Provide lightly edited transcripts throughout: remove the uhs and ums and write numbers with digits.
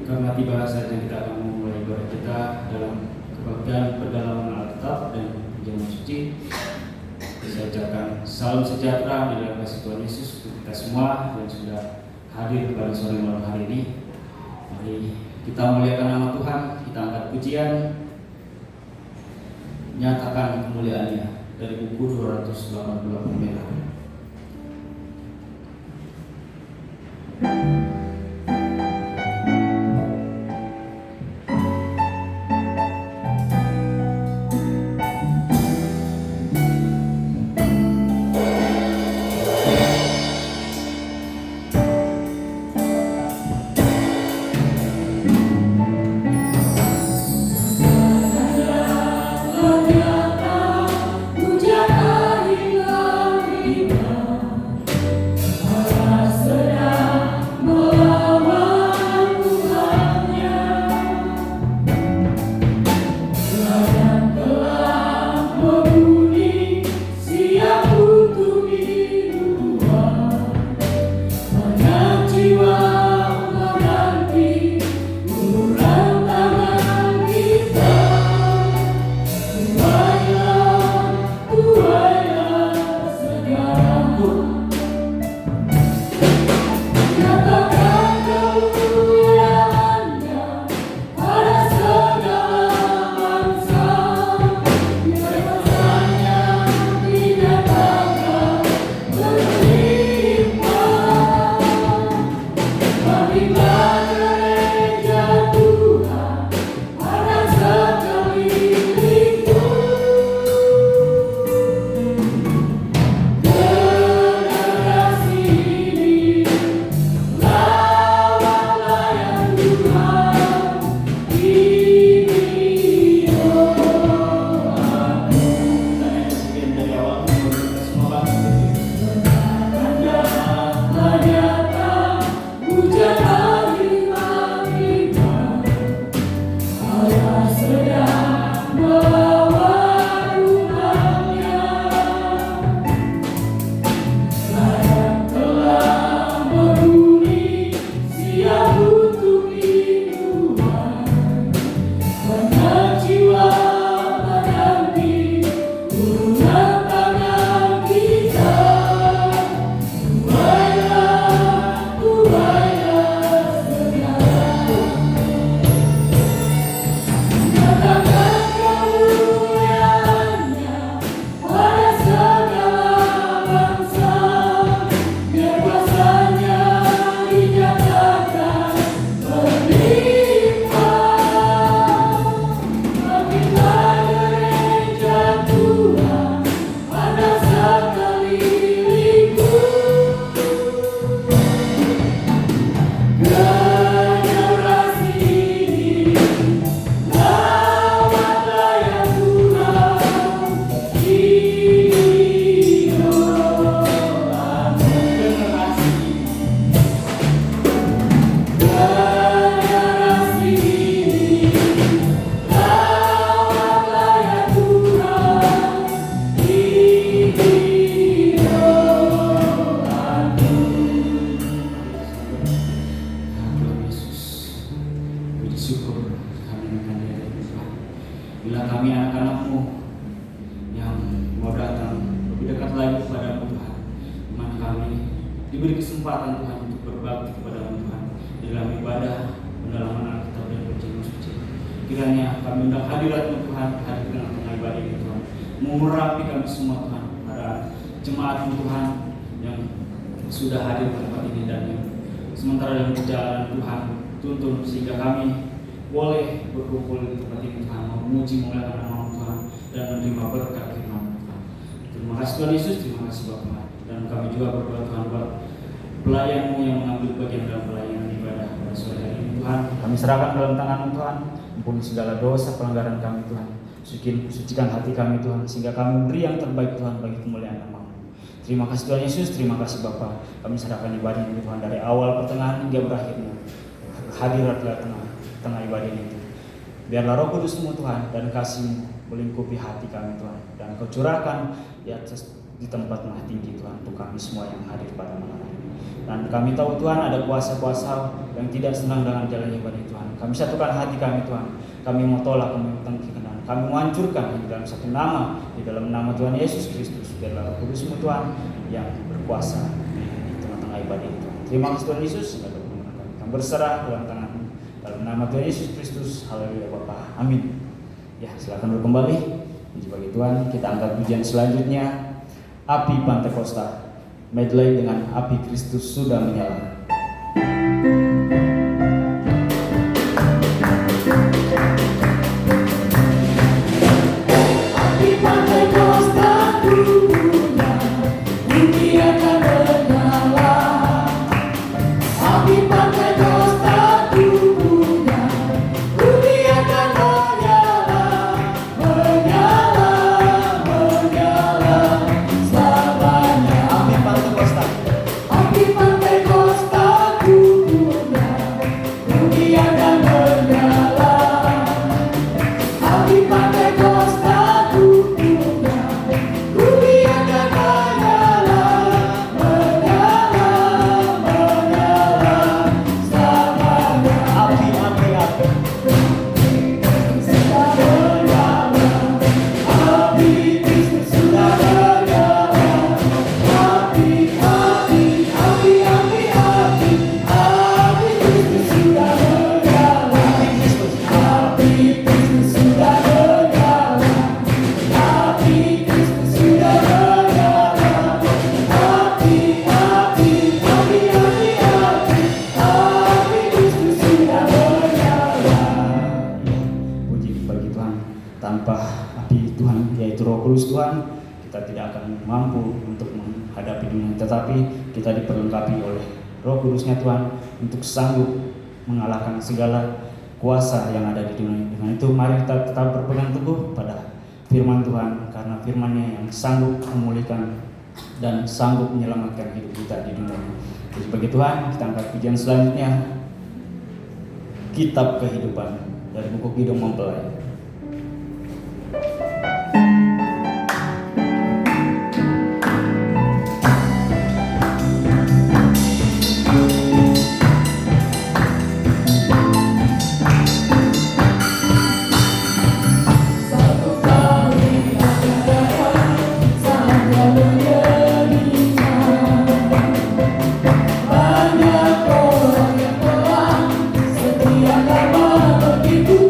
Karena tiba saatnya kita akan memulai ibadah kita dalam kebaktian pendalaman Alkitab dan perjamuan suci. Saya ucapkan salam sejahtera di dalam kasih Tuhan Yesus untuk kita semua yang sudah hadir pada sore malam hari ini. Mari kita muliakan nama Tuhan, kita angkat pujian, nyatakan kemuliaannya dari buku 288 merah. Diberi kesempatan Tuhan untuk berbakti kepada Tuhan dalam ibadah pendalaman Alkitab dan perjamuan suci. Kiranya kami undang hadirat Tuhan hadir di tengah ibadah ini Tuhan, mengurapi kami semua Tuhan, para jemaat Tuhan yang sudah hadir di tempat ini dan yang sementara dalam perjalanan Tuhan tuntun sehingga kami boleh berkumpul di tempat ini Tuhan, memuji memuliakan nama Tuhan dan menerima berkat firman Tuhan. Terima kasih Tuhan Yesus, terima kasih Bapa. Dan kami juga berdoa Tuhan buat pelayan-Mu yang mengambil bagian dalam pelayanan ibadah pada sore hari ini Tuhan. Kami serahkan dalam tangan-Mu Tuhan, ampuni segala dosa pelanggaran kami Tuhan. Sucikan hati kami Tuhan, sehingga kami beri yang terbaik Tuhan bagi kemuliaan nama-Mu. Terima kasih Tuhan Yesus, terima kasih Bapa. Kami serahkan ibadah ini Tuhan dari awal pertengahan hingga berakhirnya. Hadiratlah tengah ibadah ini Tuhan. Biarlah Roh Kudus-Mu Tuhan dan kasih-Mu melingkupi hati kami Tuhan, dan Kau curahkan di tempat maha tinggi Tuhan untuk kami semua yang hadir pada malam hari ini. Dan kami tahu Tuhan ada kuasa-kuasa yang tidak senang dengan jalan ibadah Tuhan. Kami satukan hati kami Tuhan. Kami mau tolak, kami mau tangkihkan, kami mau hancurkan di dalam satu nama, di dalam nama Tuhan Yesus Kristus. Biarlah Roh Kudus-Mu Tuhan yang berkuasa di tengah-tengah ibadah itu. Terima kasih Tuhan Yesus. Kami berserah dalam tangan-Mu. Dalam nama Tuhan Yesus Kristus. Haleluya Bapa. Amin. Ya, silakan kembali. Bagi Tuhan, kita angkat pujian selanjutnya. Api Pantekosta. Medley dengan Api Kristus Sudah Menyala. Kita diperlengkapi oleh Roh Kudus-Nya Tuhan untuk sanggup mengalahkan segala kuasa yang ada di dunia. Dengan itu mari kita tetap berpegang teguh pada firman Tuhan, karena firman-Nya yang sanggup memulihkan dan sanggup menyelamatkan hidup kita di dunia ini. Jadi bagi Tuhan, kita angkat pujian selanjutnya, Kitab Kehidupan dari buku Kidung Mempelai. Banyak orang yang telah setia lama begitu.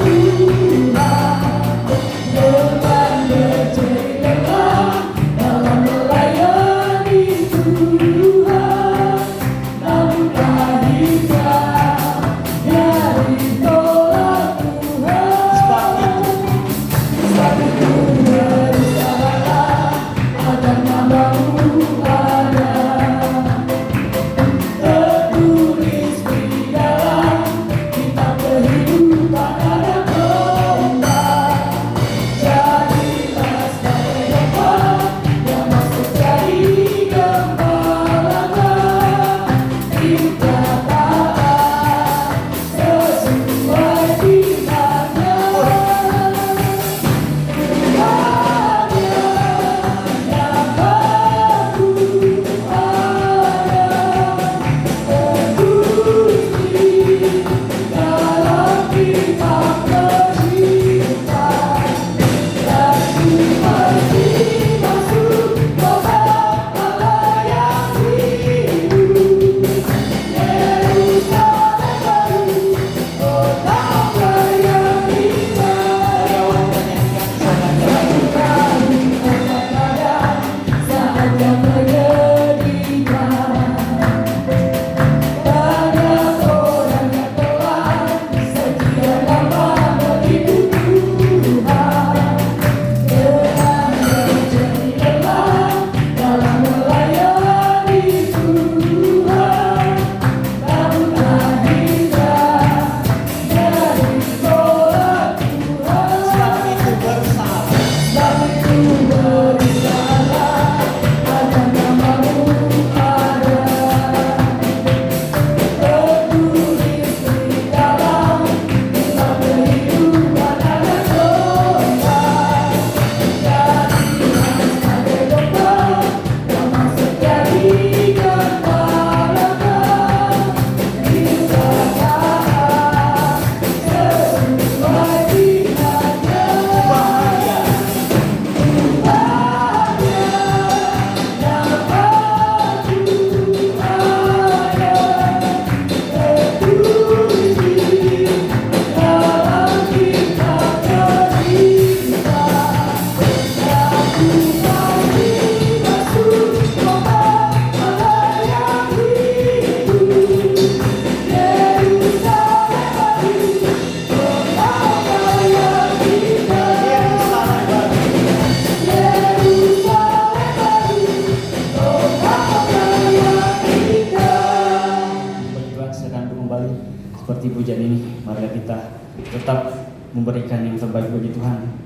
kembali seperti pujian ini. Marilah kita tetap memberikan yang terbaik bagi Tuhan.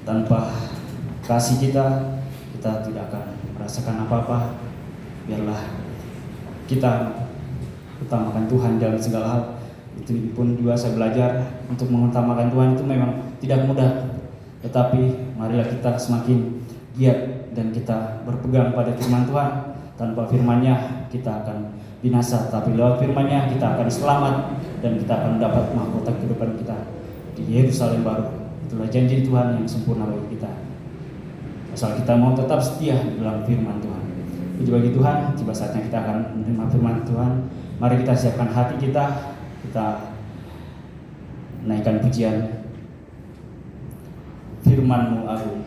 Tanpa kasih kita tidak akan merasakan apa-apa. Biarlah kita utamakan Tuhan dalam segala hal. Itu pun juga saya belajar untuk mengutamakan Tuhan itu memang tidak mudah. Tetapi marilah kita semakin giat dan kita berpegang pada firman Tuhan. Tanpa firman-Nya kita akan binasa, tapi lewat firman-Nya kita akan selamat dan kita akan mendapat mahkota kehidupan kita di Yerusalem baru. Itulah janji Tuhan yang sempurna bagi kita. Asal kita mau tetap setia di dalam firman Tuhan. Puji bagi Tuhan, tiba saatnya kita akan menerima firman Tuhan. Mari kita siapkan hati kita naikkan pujian firman-Mu agung.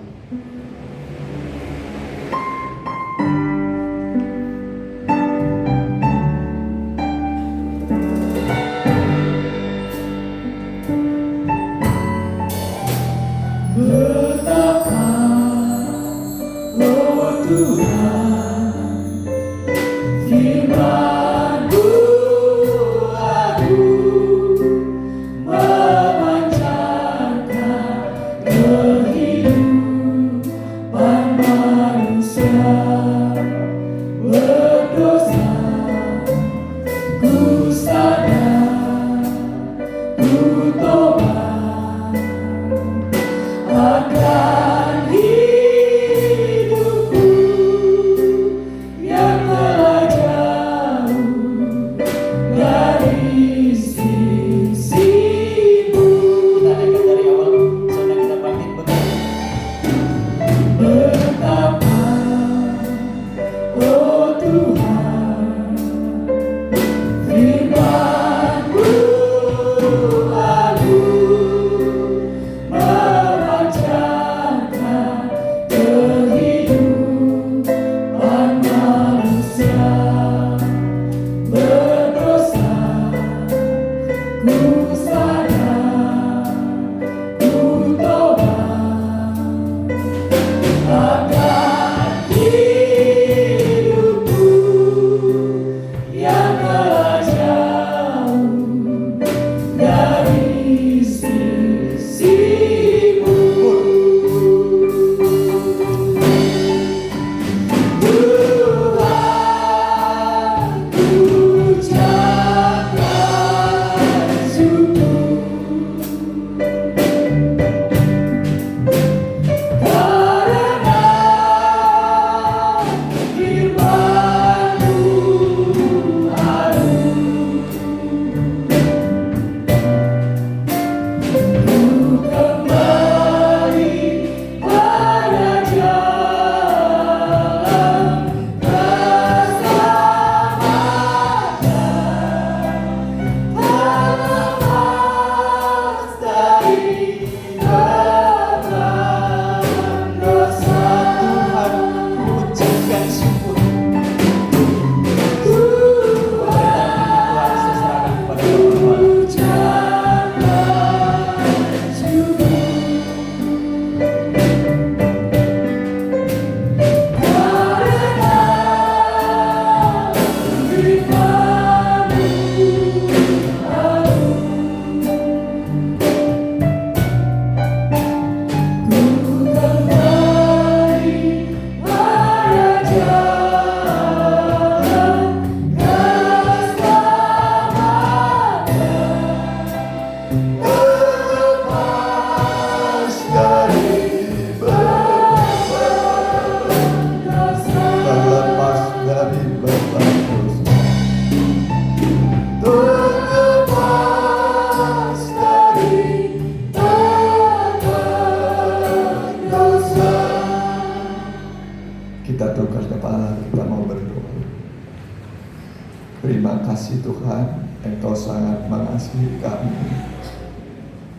Terima kasih Tuhan, Engkau sangat mengasihi kami,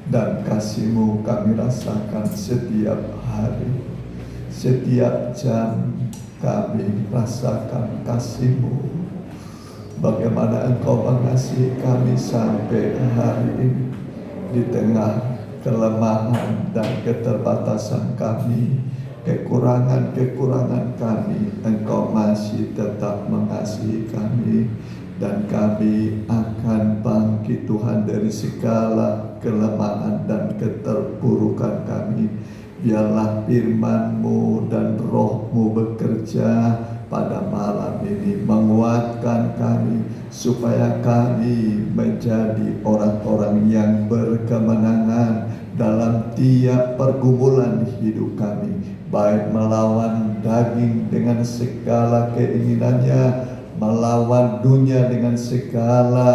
dan kasih-Mu kami rasakan setiap hari, setiap jam kami rasakan kasih-Mu. Bagaimana Engkau mengasihi kami sampai hari ini, di tengah kelemahan dan keterbatasan kami, kekurangan-kekurangan kami, Engkau masih tetap mengasihi kami Dan kami akan bangkit Tuhan dari segala kelemahan dan keterpurukan kami. Biarlah firman-Mu dan Roh-Mu bekerja pada malam ini, menguatkan kami supaya kami menjadi orang-orang yang berkemenangan dalam tiap pergumulan hidup kami, baik melawan daging dengan segala keinginannya, melawan dunia dengan segala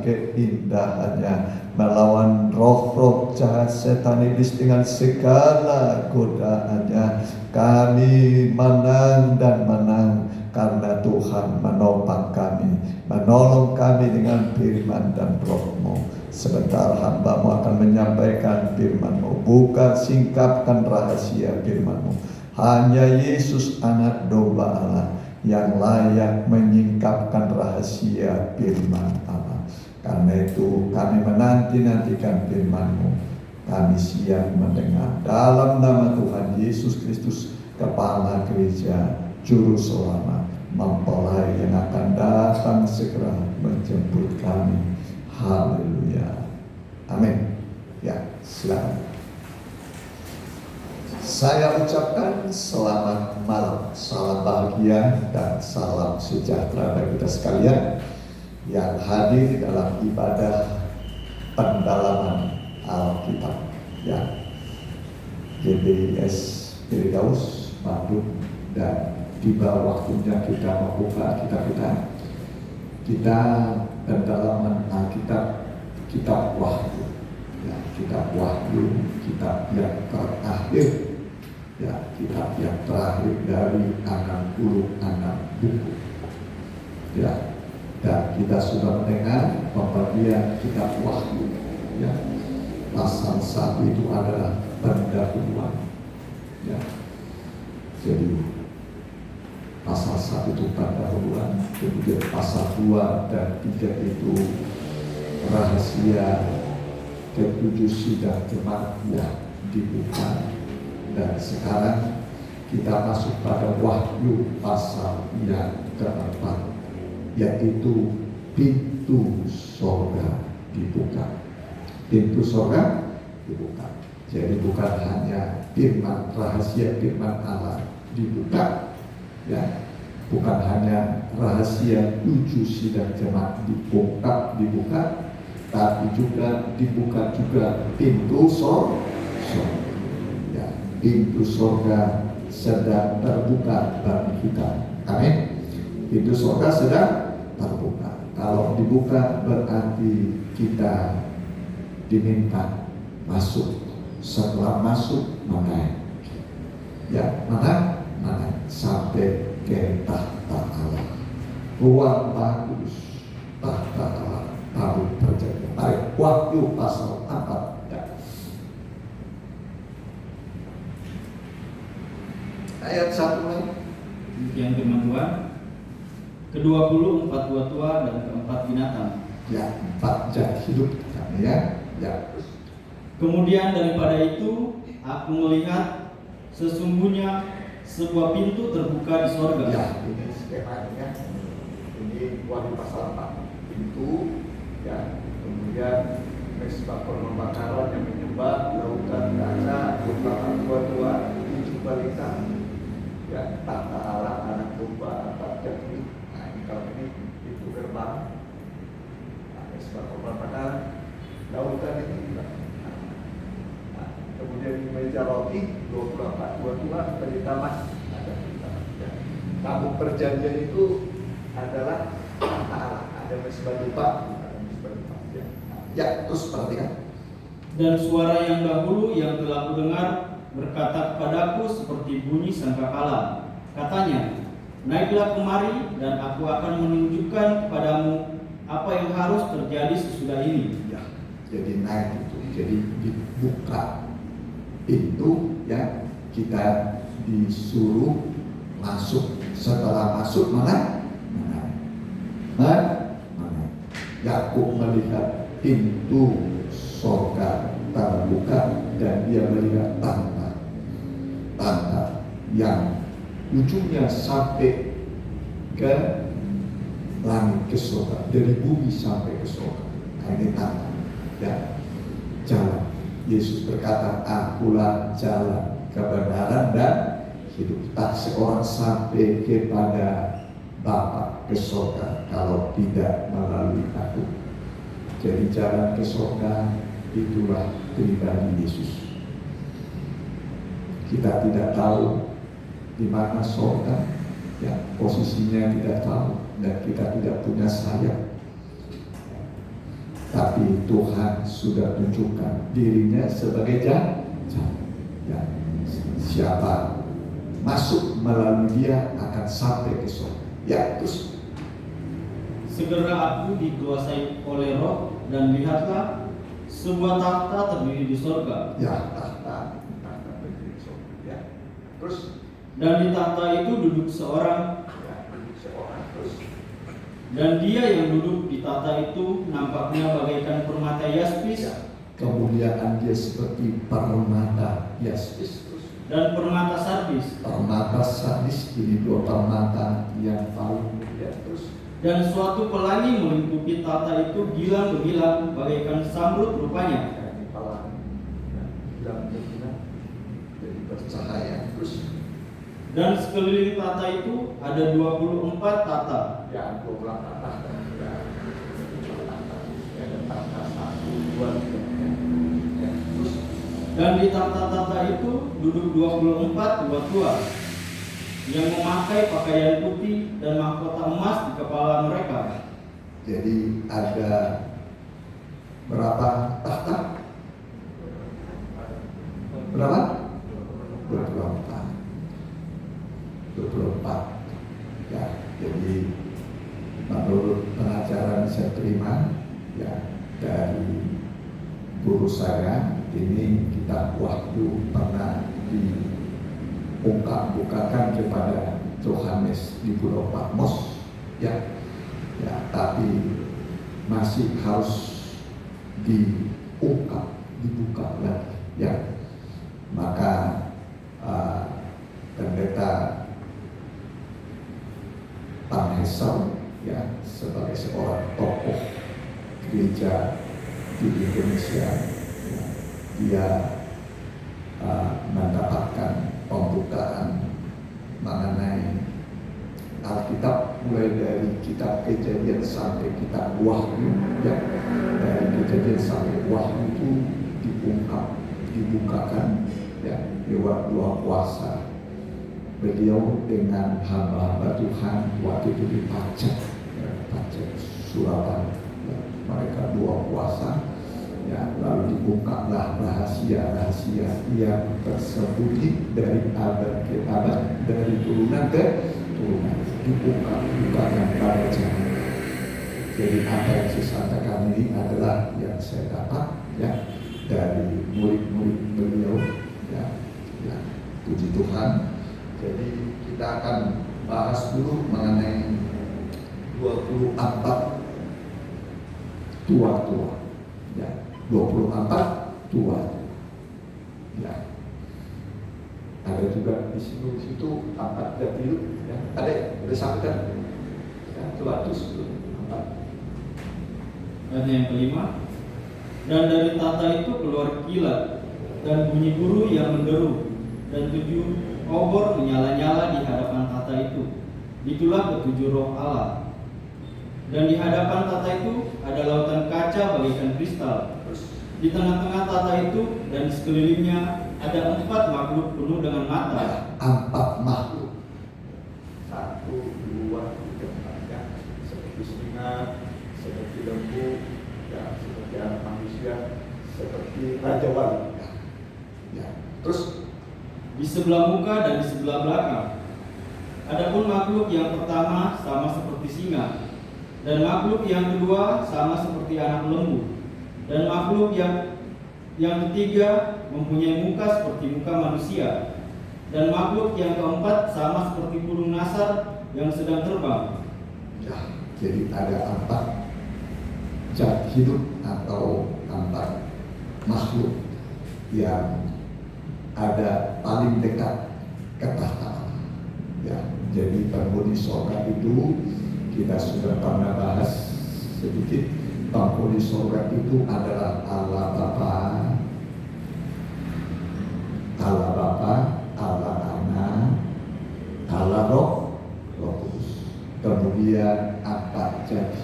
keindahannya, melawan roh-roh jahat setan iblis dengan segala godaannya. Kami menang dan menang karena Tuhan menopang kami, menolong kami dengan firman dan Roh-Mu. Sebentar hamba-Mu akan menyampaikan firman-Mu. Buka, singkapkan rahasia firman-Mu. Hanya Yesus anak domba Allah yang layak menyingkapkan rahasia firman Allah. Karena itu kami menanti-nantikan firman-Mu. Kami siap mendengar. Dalam nama Tuhan Yesus Kristus, Kepala Gereja, Juru Selamat, mempelai yang akan datang segera menjemput kami. Haleluya. Amin. Ya, silakan. Saya ucapkan selamat malam, salam bahagia dan salam sejahtera bagi kita sekalian yang hadir dalam ibadah pendalaman Alkitab, ya, GBIS Firdaus Bandung. Dan tiba waktunya kita membuka kitab kita pendalaman Alkitab, kitab Wahyu, ya, kitab Wahyu, kitab yang terakhir, ya, kitab yang terakhir dari 66 buku, ya. Dan kita sudah mendengar pembagian kitab Wahyu, ya. Pasal 1 itu adalah pendahuluan, ya. Jadi pasal 1 itu pendahuluan, kemudian pasal 2 dan 3 itu rahasia ketujuh sidang jemaat yang dibuka. Dan sekarang kita masuk pada Wahyu pasal yang keempat, yaitu pintu sorga dibuka. Pintu sorga dibuka. Jadi bukan hanya firman, rahasia firman Allah dibuka, ya, bukan hanya rahasia 7 sidang jemaat dibuka, tapi juga dibuka juga pintu sorga. Ya, pintu sorga sedang terbuka bagi kita. Amin. Pintu sorga sedang terbuka. Kalau dibuka berarti kita diminta masuk. Setelah masuk, mana? Ya, mana sampai ke tahta Allah. Ruang bagus, tahta Allah, tabut perjanjian. Baik, Wahyu pasal 4. Ya. Ayat 1 lagi. Yang firman Tuhan, ke-20 4 tua dan ke-4 binatang. Ya, 4 jati hidup kami, ya. Ya. Kemudian daripada itu aku melihat sesungguhnya sebuah pintu terbuka di sorga. Ya, ini skemanya. Ini Wahyu pasal 4. Pintu, ya. Kemudian mesbah pembakaran yang menyembah, lautan kaca, tua-tua, 7 balita, ya, tahta Allah, anak domba, 4 jati. Nah, ini kalau ini pintu gerbang, nah, mesbah pembakaran, lautan ini juga. Nah, kemudian di meja roti 24 tua-tua balita emas, ada kita. Ya. Tabut perjanjian itu adalah tahta Allah, ada mesbah dupa. Ya, terus perhatikan. Dan suara yang dahulu yang telah kudengar berkata kepadaku seperti bunyi sangkakala. Katanya, naiklah kemari dan aku akan menunjukkan kepadamu apa yang harus terjadi sesudah ini. Ya, jadi naik itu, jadi dibuka pintu, ya, kita disuruh masuk. Setelah masuk mana? Yakub melihat pintu sorga terbuka dan dia melihat tanda yang ujungnya sampai ke langit ke surga, dari bumi sampai ke surga. Nah, ini tanda ya, jalan. Yesus berkata, akulah jalan, kebenaran dan hidup. Tak seorang sampai kepada Bapa ke surga kalau tidak melalui aku. Jadi jalan ke surga itulah pribadi Yesus. Kita tidak tahu di mana surga, ya, posisinya tidak tahu, dan kita tidak punya sayap. Tapi Tuhan sudah tunjukkan dirinya sebagai jalan. Ya, siapa masuk melalui dia akan sampai ke surga. Ya, terus segera aku dikuasai oleh Roh, dan lihatlah sebuah takhta terdiri di surga. ya, tahta berdiri di surga. Ya, terus Dan di takhta itu duduk seorang, ya, duduk seorang. Terus dan dia yang duduk di takhta itu nampaknya bagaikan permata yaspis, ya, kemuliaan dia seperti permata yaspis. Terus dan permata sardis. permata sardis, ini dua permata yang paling mulia. Terus Dan suatu pelangi melingkupi takhta itu gilang-gilang bagaikan samrud rupanya. ya, di palang, ya, bilang jadi bercahaya. Terus Dan sekeliling takhta itu ada 24 takhta. ya, 12 tahta. Ya, 12 tahta. Ya, ada tahta 1, 2, 3. Ya, terus Dan di takhta-takhta itu duduk 24 tua-tua yang memakai pakaian putih dan mahkota emas di kepala mereka. jadi ada berapa tahta? Berapa? 24. 24. Ya, jadi menurut pengajaran saya terima ya dari guru saya, ini kitab Wahyu pernah dibukakan kepada Yohanes di Pulau Patmos, ya, tapi masih harus dibuka lagi, ya. Maka pendeta Panhesal, ya, sebagai seorang tokoh gereja di Indonesia, ya, dia mendapatkan pembukaan mengenai Alkitab mulai dari kitab Kejadian sampai kitab Wahyu, ya. Dari Kejadian sampai Wahyu itu dibukakan, ya, lewat dua kuasa. Beliau dengan hamba-hamba Tuhan waktu itu di Pacet, ya, Pacet Surabaya, ya, mereka dua kuasa. Ya, lalu dibukalah rahasia-rahasia yang tersembunyi dari abad ke abad, dari turunan ke turunan, dibukakan pada zaman. Jadi apa yang saya sampaikan ini adalah yang saya dapat, ya, dari murid-murid beliau, ya, puji Tuhan. Jadi kita akan bahas dulu mengenai 24 tua-tua, ya. 24 tua, ya. Ada juga di situ 4 jatilu, ya. Ada sampai ya, tua itu 4. Dan yang kelima, dan dari takhta itu keluar kilat dan bunyi guru yang menderu, dan 7 obor menyala-nyala di hadapan takhta itu. Itulah ketujuh roh Allah. Dan di hadapan takhta itu ada lautan kaca bagaikan kristal. Di tengah-tengah takhta itu dan di sekelilingnya ada 4 makhluk penuh dengan mata. 4 makhluk. 1, 2, 3, 4, ya. Seperti singa, seperti lembu, ya, seperti anak manusia, seperti raja wali. Ya. Terus Di sebelah muka dan di sebelah belakang. Adapun makhluk yang pertama sama seperti singa, dan makhluk yang kedua sama seperti anak lembu, dan makhluk yang ketiga mempunyai muka seperti muka manusia, dan makhluk yang keempat sama seperti burung nasar yang sedang terbang. ya, jadi ada 4 zat hidup atau 4 makhluk yang ada paling dekat ke tahta. Ya, jadi penghuni surga itu kita sudah pernah bahas sedikit. Penghuni surga itu adalah Allah Bapa, Allah Anak, Allah Roh Kudus. Kemudian apa zat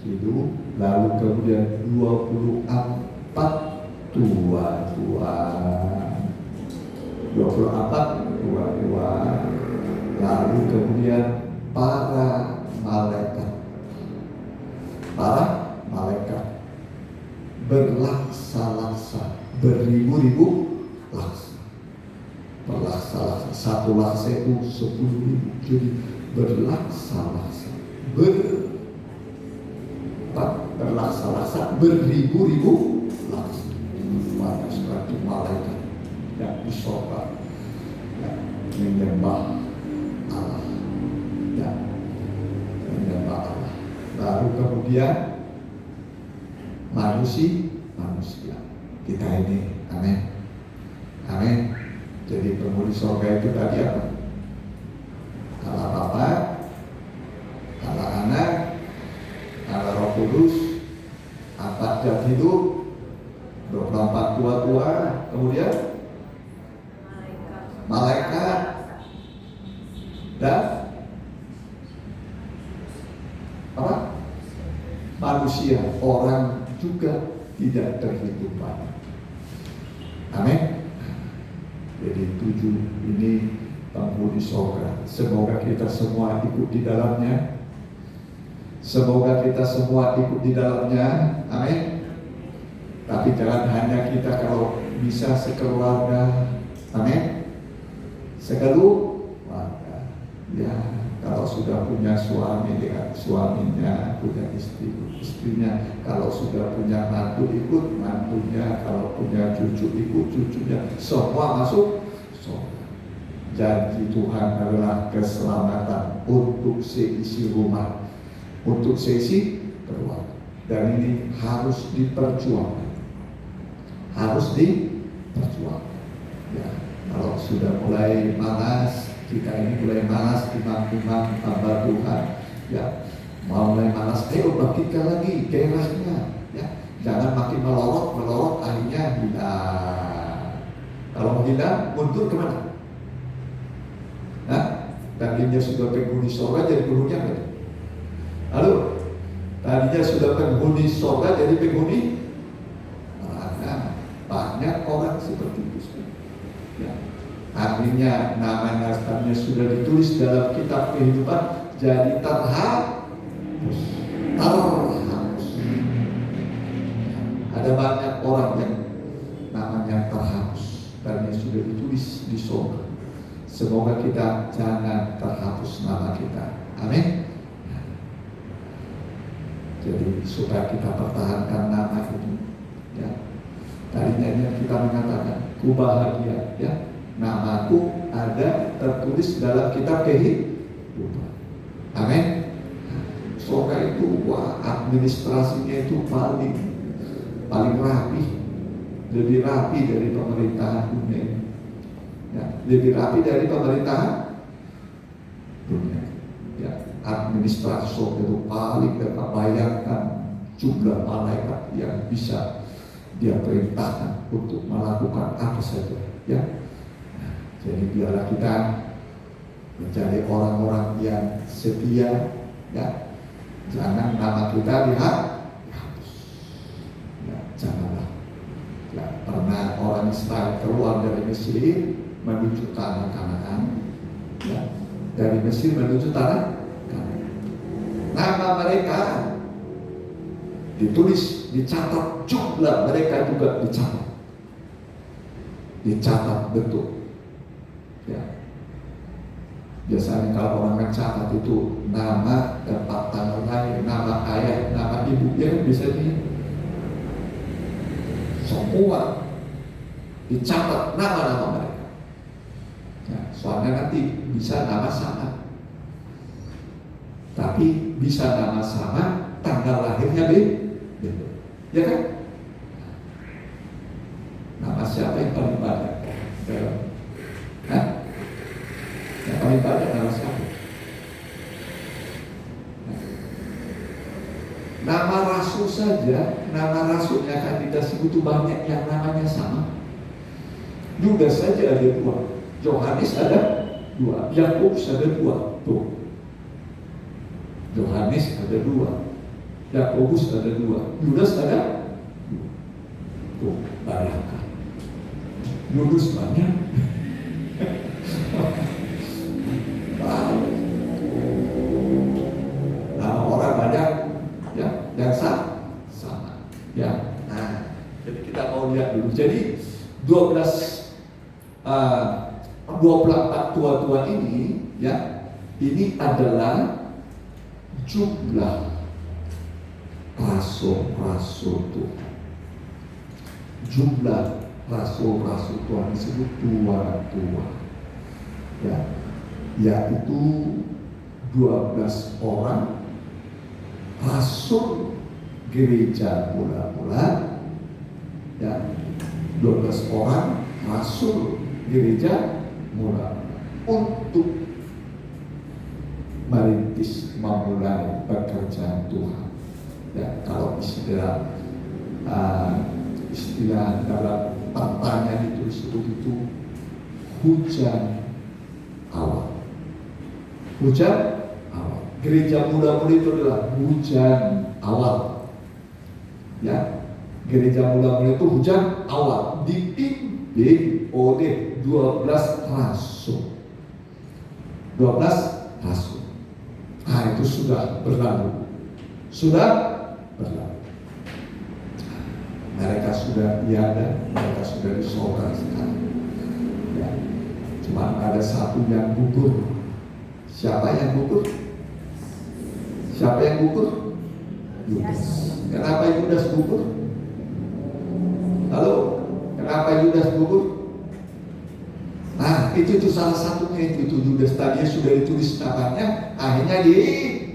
hidup, lalu kemudian 24 tua, lalu kemudian para malaikat berlaksa-laksa, beribu-ribu laksa, satu laksa itu 10.000, jadi berlaksa-laksa, berlaksa-laksa, beribu-ribu laksa. Maka seperti malaikat yang di surga yang menyembah Allah, Lalu kemudian manusia kita ini, amin. Jadi penghuni surga itu tadi apa? Allah Bapa, Allah Anak, Allah Roh Kudus, 4 zat hidup, 24 tua, kemudian malaikat dan apa? Manusia, orang juga tidak terhitung banyak. Amin. Jadi 7 ini penghuni surga. Semoga kita semua ikut di dalamnya. Amin. Tapi jangan hanya kita, kalau bisa sekeluarga. Amin. Sekeluarga. Ya, kalau sudah punya suami dengan suaminya, punya istrinya, kalau sudah punya mantu ikut mantunya, kalau punya cucu ikut cucunya, semua masuk surga. Janji Tuhan adalah keselamatan untuk seisi rumah, untuk seisi keluarga. Dan ini harus diperjuangkan. Ya, kalau sudah mulai malas, kita ini mulai malas timang-timang hamba Tuhan, ya, mulai malas, ayo bangkitkan lagi gairahnya, ya, jangan makin melorot, akhirnya hilang. Kalau hilang, mundur kemana? Tadinya sudah penghuni surga jadi penghuni apa? Halo, tadinya sudah penghuni surga jadi penghuni neraka. Banyak orang seperti itu, ya. Akhirnya nama-namanya sudah ditulis dalam kitab kehidupan, jadi terhapus. Ada banyak orang yang namanya terhapus dan yang sudah ditulis di surga. Semoga kita jangan terhapus nama kita. Amin. Jadi supaya kita pertahankan nama itu, ya. Tadinya kita mengatakan, ku bahagia, ya, namaku ada tertulis dalam kitab kehidupan. Amin. Surga itu, wah, administrasinya itu paling rapi, lebih rapi dari pemerintahan dunia ini. Ya, lebih rapi dari pemerintahan dunia. Ya, administrasi surga itu paling dapat. Bayangkan jumlah malaikat yang bisa dia perintahkan untuk melakukan apa saja, ya. Nah, jadi biarlah kita menjadi orang-orang yang setia, ya. Jangan nama kita dihapus, ya, janganlah. Ya, pernah orang Israel keluar dari Mesir menuju tanah Kanaan, ya, dari Mesir menuju tanah Kanaan. Nama mereka ditulis, dicatat, jumlah mereka juga dicatat betul. Ya. Biasanya kalau orang mencatat itu nama, tempat tanggal lahir, nama ayah, nama ibu, ya bisa semua dicatat nama-nama mereka. Ya, soalnya nanti bisa nama sama, tapi bisa nama sama, tanggal lahirnya beda. Ya kan? Nama siapa yang paling banyak? Yang paling banyak nama siapa? Nama rasul saja, nama rasulnya kandidasi itu banyak yang namanya sama. Yudas saja ada 2, Yohanes ada 2, Yakobus ada 2. Tuh. Yohanes ada 2, Yakobus ada 2, Yudas ada 2. Tuh, bayangkan. Yudas banyak. Nama orang banyak, ya, yang sama. Ya. Nah, jadi kita mau lihat dulu. Jadi 24 tua-tua ini, ya, ini adalah jumlah rasul-rasul Tuhan. Jumlah rasul-rasul Tuhan disebut tua-tua, ya, yaitu 12 orang rasul gereja mula-mula, ya, 12 orang rasul gereja mula untuk merintis, memulai pekerjaan Tuhan. Ya, kalau istilah dalam pertanyaan itu disebut itu hujan awal. Hujan awal. Gereja mula-mula itu adalah hujan awal. Ya, gereja mula-mula itu hujan awal, dipimpin oleh 12 rasul. 12 rasul. Nah, itu sudah berlalu. Mereka sudah tiada, mereka sudah di sorga sekarang. Ya. Cuma ada satu yang gugur. Siapa yang gugur? Yudas. Kenapa Yudas gugur? Halo, kenapa Yudas gugur? Nah, itu salah satunya itu Yudas tadinya sudah ditulis namanya, akhirnya dihapus.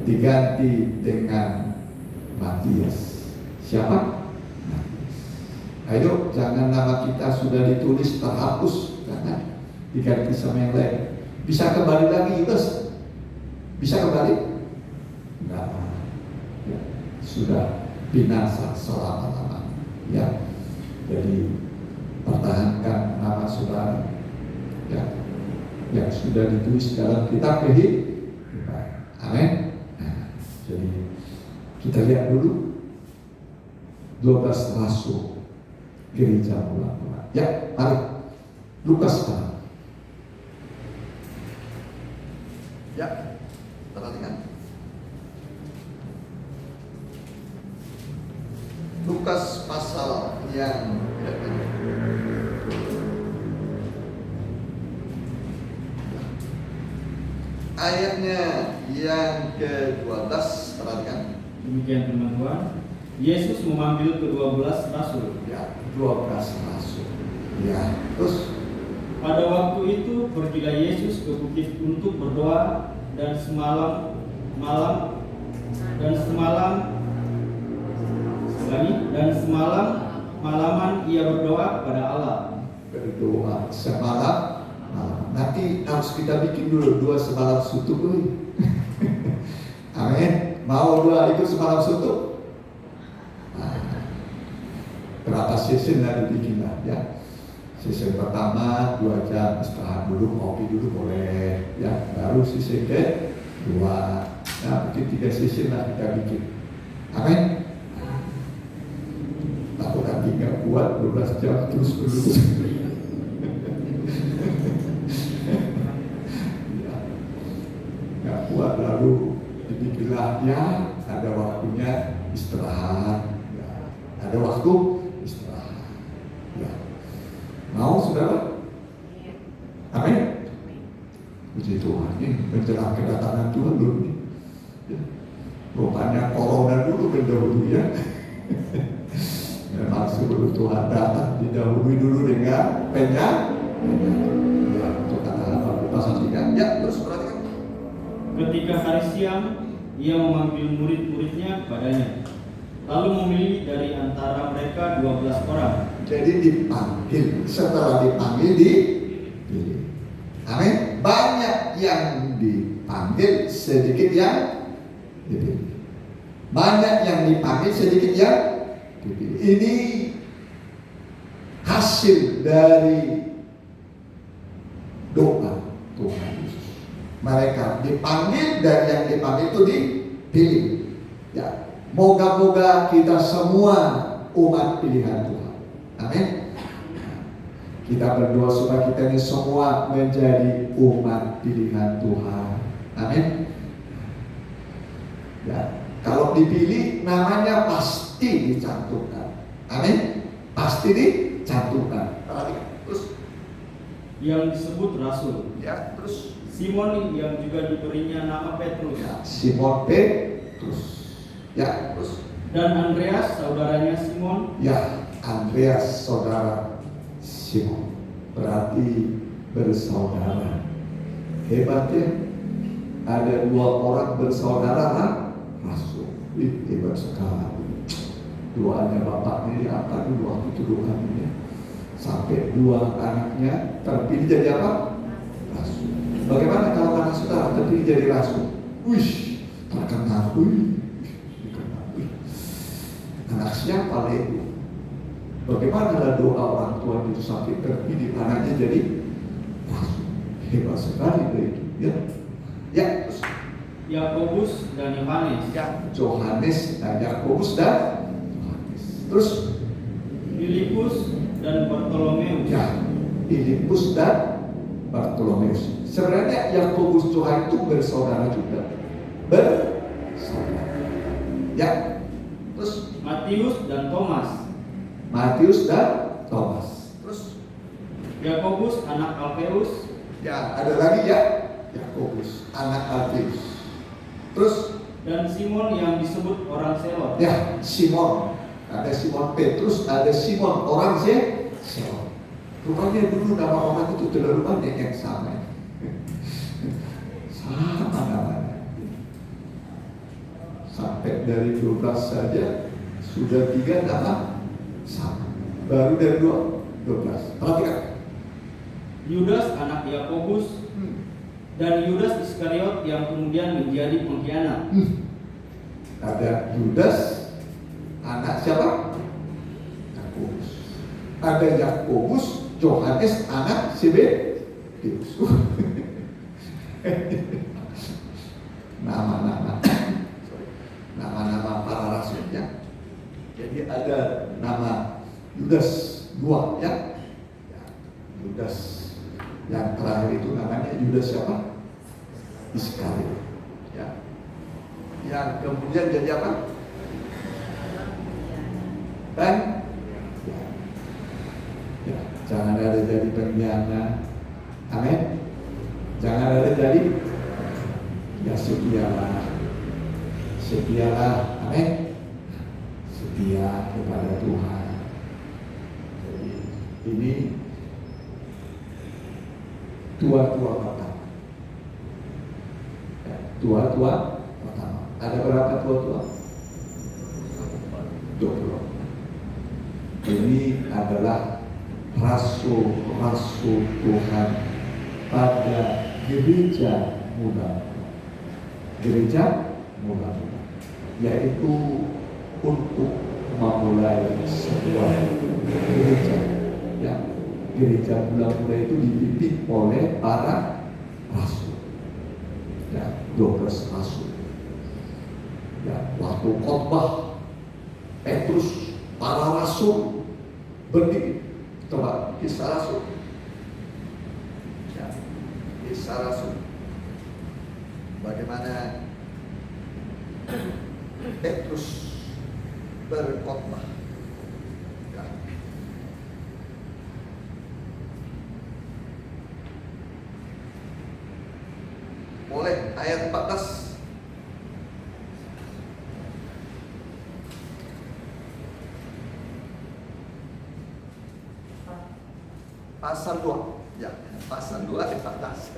Diganti dengan Matias. Siapa? Matias. Ayo, jangan nama kita sudah ditulis terhapus, jangan diganti sama yang lain. Bisa kembali lagi Yudas? Bisa kembali? Enggak. Ya, sudah binasa selama-lamanya. Ya, jadi pertahankan nama saudara, ya, yang sudah ditulis dalam kitab kehidupan. Amin. Jadi kita lihat dulu 12 rasul gereja mula-mula. Ya, mari Lukas sekarang. Ya, perhatikan. Lukas pasal yang ayatnya yang ke-12, perhatikan. Demikian firman Tuhan. Yesus memanggil ke-12 rasul. Ya, 12 rasul. Ya, terus Pada waktu itu pergilah Yesus ke bukit untuk berdoa, dan semalam malaman ia berdoa kepada Allah. Berdoa semalam malam. Nanti harus kita bikin dulu 2 semalam suntuk dulu. Amin. Mau 2 ikut semalam suntuk? Nah, berapa sesi nanti bikin lah, ya. Sesi pertama 2 jam istirahat dulu, kopi dulu boleh, ya. Baru sesi kedua, nah mungkin 3 sesi lah kita bikin. Amin. Takut nanti nggak kuat 12 jam terus dulu. Ya, nggak kuat lalu dibikinlah, ya ada waktunya istirahat, ya, ada waktu istirahat. Ya. Mau saudara? Amin. Puji Tuhan, ini menjelang kedatangan Tuhan dulu nih. Ya. Rupanya corona dulu pendahulu, ya. Memang sebelum Tuhan datang didahului dulu dengan penyakit. Ya, untuk kata-kata pasal 3. Ya, terus perhatikan. Ketika hari siang, ia memanggil murid-muridnya kepadanya, lalu memilih dari antara mereka 12 orang. Jadi dipanggil, setelah dipanggil dipilih. Amin. Banyak yang dipanggil, sedikit yang dipilih. Banyak yang dipanggil, sedikit yang dipilih. Ini hasil dari doa Tuhan Yesus. Mereka dipanggil dan yang dipanggil itu dipilih. Ya, moga-moga kita semua umat pilihan Tuhan. Amin. Kita berdoa supaya kita ini semua menjadi umat pilihan Tuhan. Amin. Ya, kalau dipilih namanya pasti dicantumkan. Amin. Pasti dicantumkan. Terus yang disebut rasul. Ya, terus Simon yang juga diberinya nama Petrus. Ya, Simon Petrus. Ya, terus Dan Andreas saudaranya Simon. Ya, Andreas saudara Simon. Berarti bersaudara. Hebat ya. Ada 2 orang bersaudara rasul. Hebat sekali. Doanya bapaknya apa dulu waktu itu doanya. Sampai 2 anaknya terpilih jadi apa? Rasul. Bagaimana kalau anak saudara terpilih jadi rasul? Wih, terkenal. Anak siapa Leo? Bagaimana doa orang tua itu sampai terpilih anaknya jadi rasul? Hebat sekali Leo. Ya, ya. Terus Yakobus dan Yohanes. Ya, Yohanes dan Yakobus dan Yohanes. Terus Filipus dan Bartolomeus. Ya, Filipus dan Bartolomeus. Sebenarnya Yakobus Yohanes itu bersaudara juga. Bersaudara. Ya. Terus Matius dan Thomas. Matius dan Thomas. Terus Yakobus anak Alfeus. ya ada lagi ya, Yakobus anak Alfeus. Terus Dan Simon yang disebut orang Selot. ya, Simon. Ada Simon Petrus, ada Simon orang Selot. Rupanya dulu nama orang itu terlalu banyak yang sama. Sama namanya. Sampai dari 12 saja sudah 3 nama sama. Baru dari 12. Perhatikan. Yudas anak Yakobus dan Yudas Iskariot yang kemudian menjadi pengkhianat. Ada Yudas anak siapa? Yakobus. Ada Yakobus, Yohanes anak Zebedeus. Nama-nama para rasulnya. Jadi ada nama Yudas 2 ya. Yudas yang terakhir itu namanya Yudas siapa? Iskariot. Ya. Yang kemudian jadi apa? Dan ya, jangan ada jadi pengkhianat. Amin. Jangan ada jadi ya setialah, amin. Setia kepada Tuhan. Jadi ini tua-tua pertama. Ya, tua-tua pertama. Ada berapa tua-tua? 20. Ini adalah rasul-rasul Tuhan pada gereja muda. Gereja muda, yaitu untuk memulai sebuah gereja. Ya, gereja muda itu dipimpin oleh para rasul. Ya, 12 rasul. Ya, waktu khotbah Petrus, para rasul berdiri. Coba Kisah Rasul. Ya, Kisah Rasul. Bagaimana Petrus berkhotbah. Ya. Boleh ayat 14. Pasal 2. Ya, pasal 2 ayat 14.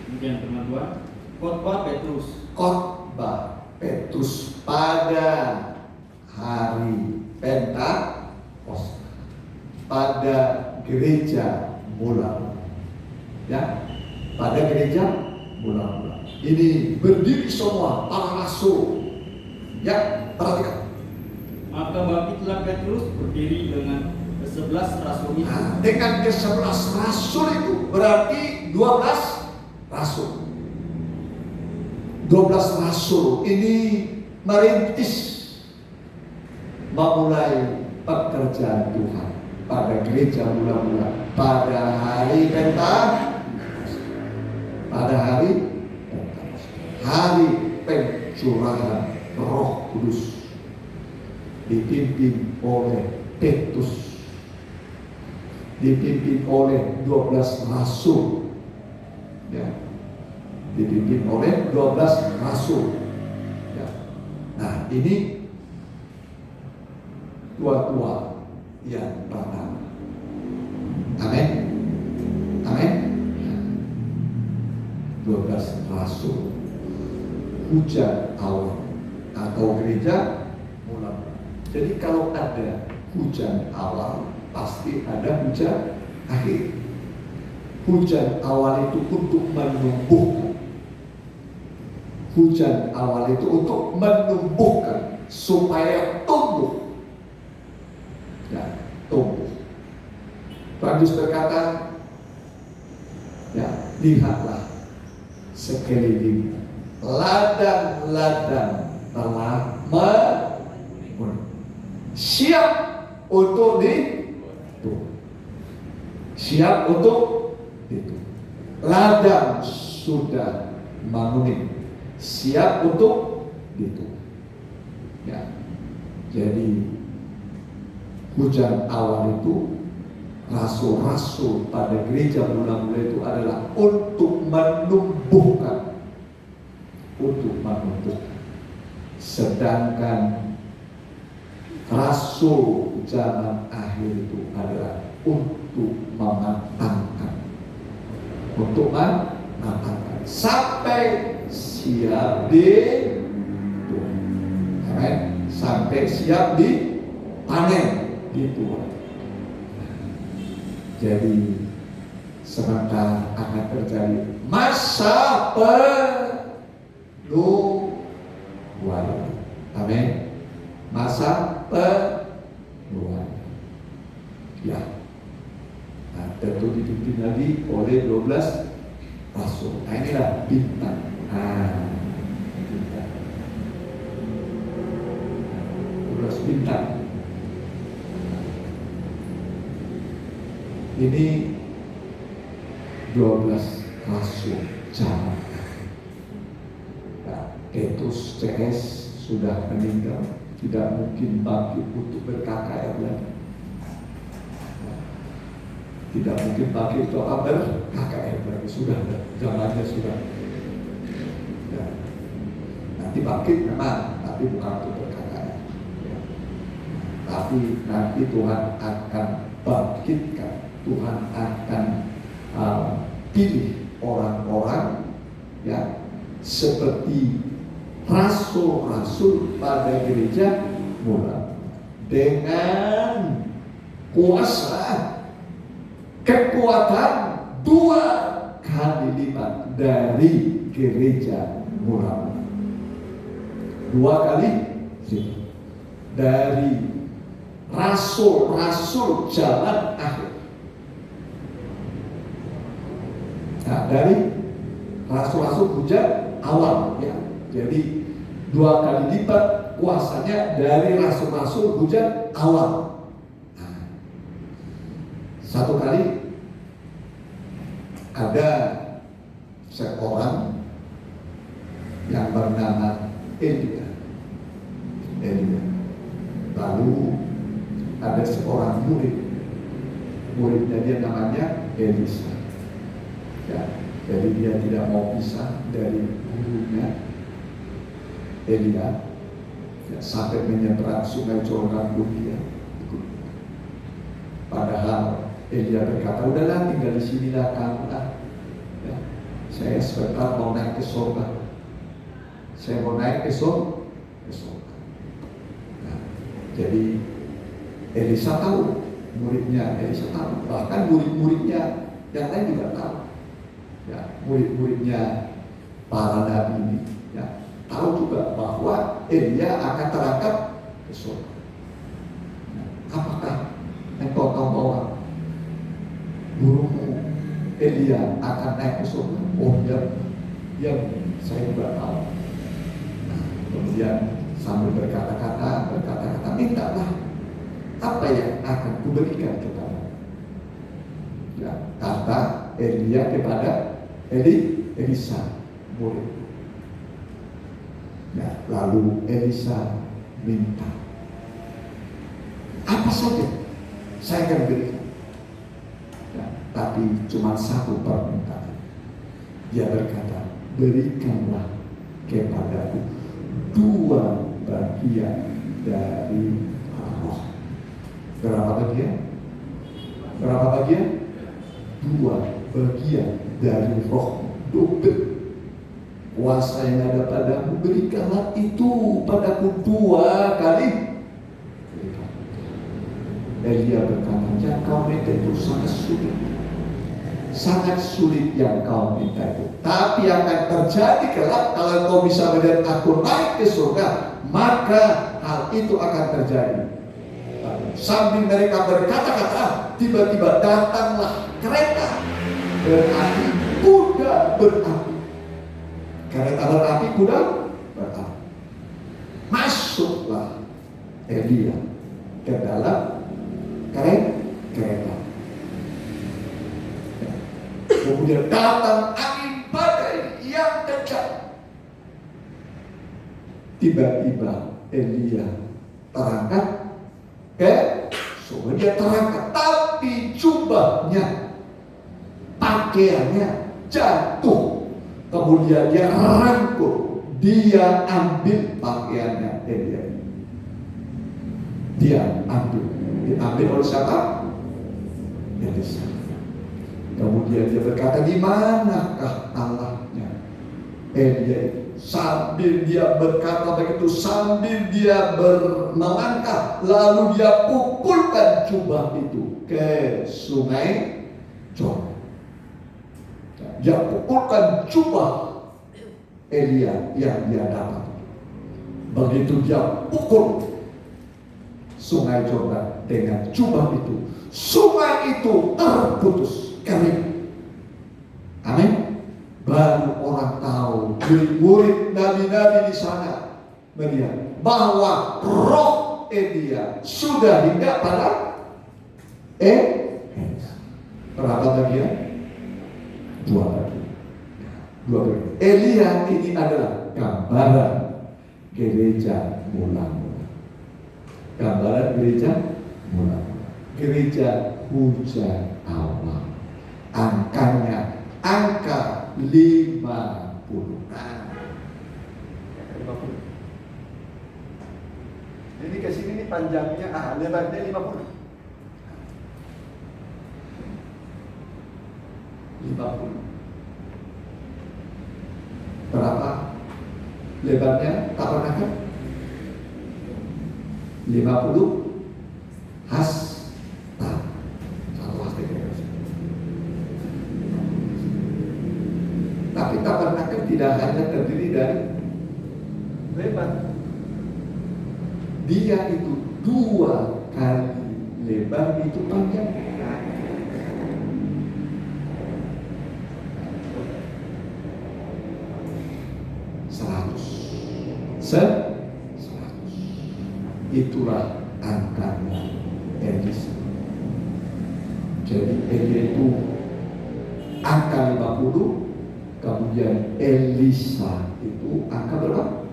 Kemudian firman Tuhan, khotbah Petrus. Khotbah Petrus pada hari Pentakosta pada gereja mula. Ya, pada gereja mula-mula. Ini berdiri semua para rasul. Ya, perhatikan. Maka bangkitlah Petrus berdiri dengan ke-11 rasul itu. Nah, dengan ke-11 rasul itu berarti 12 rasul. 12 rasul ini merintis memulai pekerjaan Tuhan pada gereja mula-mula pada hari Pentakosta. Pada hari Pentakosta, hari pencurahan Roh Kudus, dipimpin oleh Petrus, dipimpin oleh 12 rasul, ya, dipimpin oleh 12 rasul, ya. Nah, ini tua-tua yang pertama. Amin, amin. 12 rasul, hujan awal atau gereja mula-mula. Jadi kalau ada hujan awal, pasti ada hujan akhir. Hujan awal itu untuk menumbuhkan. Hujan awal itu untuk menumbuhkan supaya tumbuh. Ya, tumbuh. Tuhan Yesus berkata, ya, lihatlah sekeliling, ladang-ladang telah menguning, siap untuk ditutup. Siap untuk ditutup. Ladang sudah menguning, siap untuk ditutup. Ya, jadi hujan awal itu, rasul-rasul pada gereja mula-mula itu adalah untuk menumbuhkan, sedangkan rasul zaman akhir itu adalah untuk mematangkan, sampai siap dituai. Amin. Sampai siap dipanen, dituai. Jadi sebentar akan terjadi masa penuaian. Amin. Masa penuaian. Ya. Nah, tentu dipimpin lagi oleh 12 rasul. Nah, inilah bintang. Bintang. 12 bintang. Ini 12 rasul zaman. Nah, Petrus CS sudah meninggal, tidak mungkin bangkit untuk ber-KKR lagi. Tidak mungkin bangkit untuk ber-KKR lagi, sudah, zamannya sudah. Ya. Nanti bangkit memang, tapi bukan untuk ber-KKR. Ya. Tapi nanti Tuhan akan bangkitkan, Tuhan akan pilih orang-orang, ya, seperti rasul-rasul pada gereja mula dengan kuasa, kekuatan 2 kali lipat dari gereja mula. 2 kali lipat dari rasul-rasul zaman akhir. Nah, dari rasul-rasul hujan awal, ya. Jadi 2 kali lipat kuasanya dari rasul-rasul hujan awal. Nah, 1 kali ada seorang yang bernama Elia. Lalu ada seorang muridnya dia namanya Elisa. Ya, jadi dia tidak mau pisah dari gurunya Elia, ya, sampai menyeberang sungai Jordan pun dia ikut. Padahal Elia berkata, udahlah tinggal di sinilah kamu lah. Ya, saya sebentar mau naik ke surga. Saya mau naik ke surga. Nah, jadi Elisa tahu, muridnya Elisa tahu, bahkan murid-muridnya yang lain juga tahu. ya, murid-muridnya para nabi ini, ya, tahu juga bahwa Elia akan terangkat ke surga. Nah, apakah engkau tahu bahwa gurumu Elia akan naik ke surga? Oh ya, saya juga tahu. Nah, kemudian sambil berkata-kata, mintalah apa yang akan kuberikan kepada. Ya, kata Elia kepada Elisa, murid. Ya, lalu Elisa minta, apa saja saya akan berikan. Ya, tapi cuma satu permintaan. Dia berkata, berikanlah kepadaku 2 bagian dari roh. Berapa bagian? 2 bagian dari roh. Double kuasa yang ada padamu, berikanlah itu padaku 2 kali. Elia berkata, yang kau minta itu sangat sulit yang kau minta itu. Tapi akan terjadi kelak kalau kau bisa melihat aku naik ke surga, maka hal itu akan terjadi. Sambil mereka berkata-kata, tiba-tiba datanglah kereta berapi, kuda berapi. Kereta berapi, kuda berapi. Masuklah Elia ke dalam kereta. Kemudian datang angin badai yang kencang. Tiba-tiba Elia terangkat ke surga. Dia terangkat, tapi jubahnya, pakaiannya jatuh. Kemudian dia rangkul, dia ambil pakaiannya Elia. Dia diambil oleh siapa? Elisa. Kemudian dia berkata, di manakah Allahnya Elia? Sambil dia berkata begitu, sambil dia melangkah, lalu dia pukulkan jubah itu ke sungai Jordan. Dia pukulkan jubah Elia yang dia dapat. Begitu dia pukul sungai Jordan dengan jubah itu, sungai itu terputus, kering. Amin. Baru orang tahu, murid nabi-nabi di sana melihat bahwa roh Elia sudah hingga pada berapa bagian? 2 bagian. Elia ini adalah gambaran gereja mula-mula. Gambaran gereja mula-mula. Gereja hujan awal. Angkanya angka 50. Jadi ke sini nih panjangnya lebarnya 50. 50. Berapa lebarnya tabernakel? 50 hasta. Satu hasta kira-kira. Tapi tabernakel tidak hanya terdiri dari lebar. Dia itu 2 kali lebar, itu panjang. Itulah angkanya Elisa. Jadi Elia itu angka 50, kemudian Elisa itu angka berapa?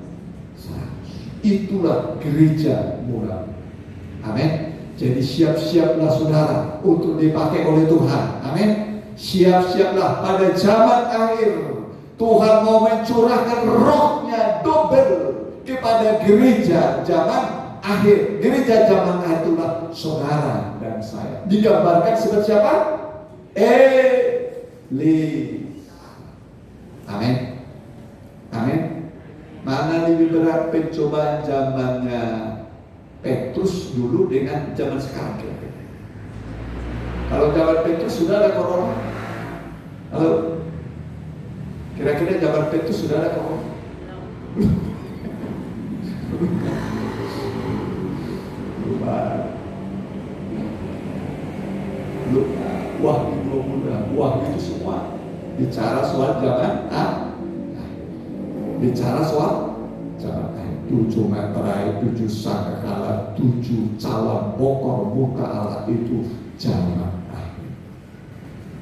100. Itulah gereja mula. Amin. Jadi siap-siaplah saudara untuk dipakai oleh Tuhan. Amin. Siap-siaplah pada zaman akhir Tuhan mau mencurahkan rohnya double kepada gereja zaman akhir. Gereja zaman akhir itulah saudara dan saya. Digambarkan seperti siapa? Elisa. Amin. Amin. Mana lebih berat pencobaan zamannya Petrus dulu dengan zaman sekarang? Kalau zaman Petrus sudah ada corona. Halo. Kira-kira Jabar Pet itu sudah ada kok? Lupa. Wah, belum mudah. Wah, itu semua bicara soal zaman bicara soal zaman 7 meterai, 7 sangkakala, 7 calon bokor muka Allah itu zaman akhir.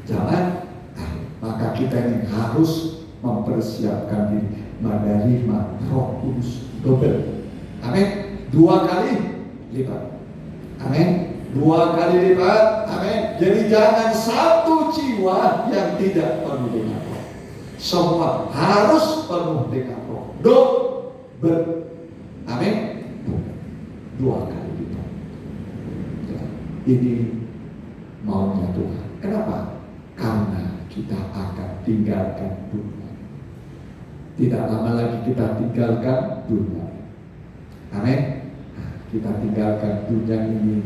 Zaman akhir. Maka kita ini harus mempersiapkan diri menerima Roh Kudus double. Amin. 2 kali lipat. Amin. 2 kali lipat. Amin. Jadi jangan satu jiwa yang tidak penuh dengan Roh. Semua harus penuh dengan Roh. Double. Amin. 2 kali lipat. Ini maunya Tuhan. Kenapa? Karena kita akan tinggalkan dunia. Tidak lama lagi kita tinggalkan dunia. Amin. Kita tinggalkan dunia ini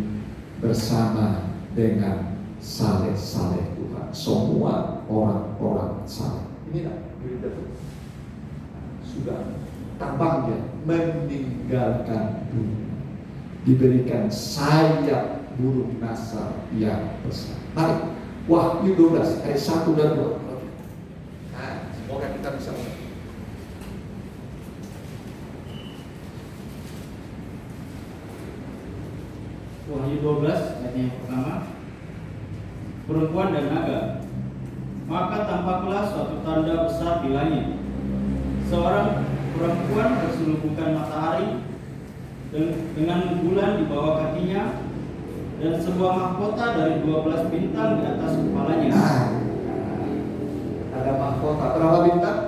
bersama dengan saleh-saleh Tuhan. Semua orang-orang saleh. Inilah berita Tuhan. Sudah tambangnya meninggalkan dunia. Diberikan sayap burung nasar yang besar. Mari, Wahyu 12 ayat 1 dan 2. Nah, semoga kita bisa. Wahyu 12 ayat yang pertama. Perempuan dan naga. Maka tampaklah suatu tanda besar di langit. Seorang perempuan berselubungkan matahari dengan bulan di bawah kakinya dan sebuah mahkota dari 12 bintang di atas kepalanya. Ada mahkota berapa bintang?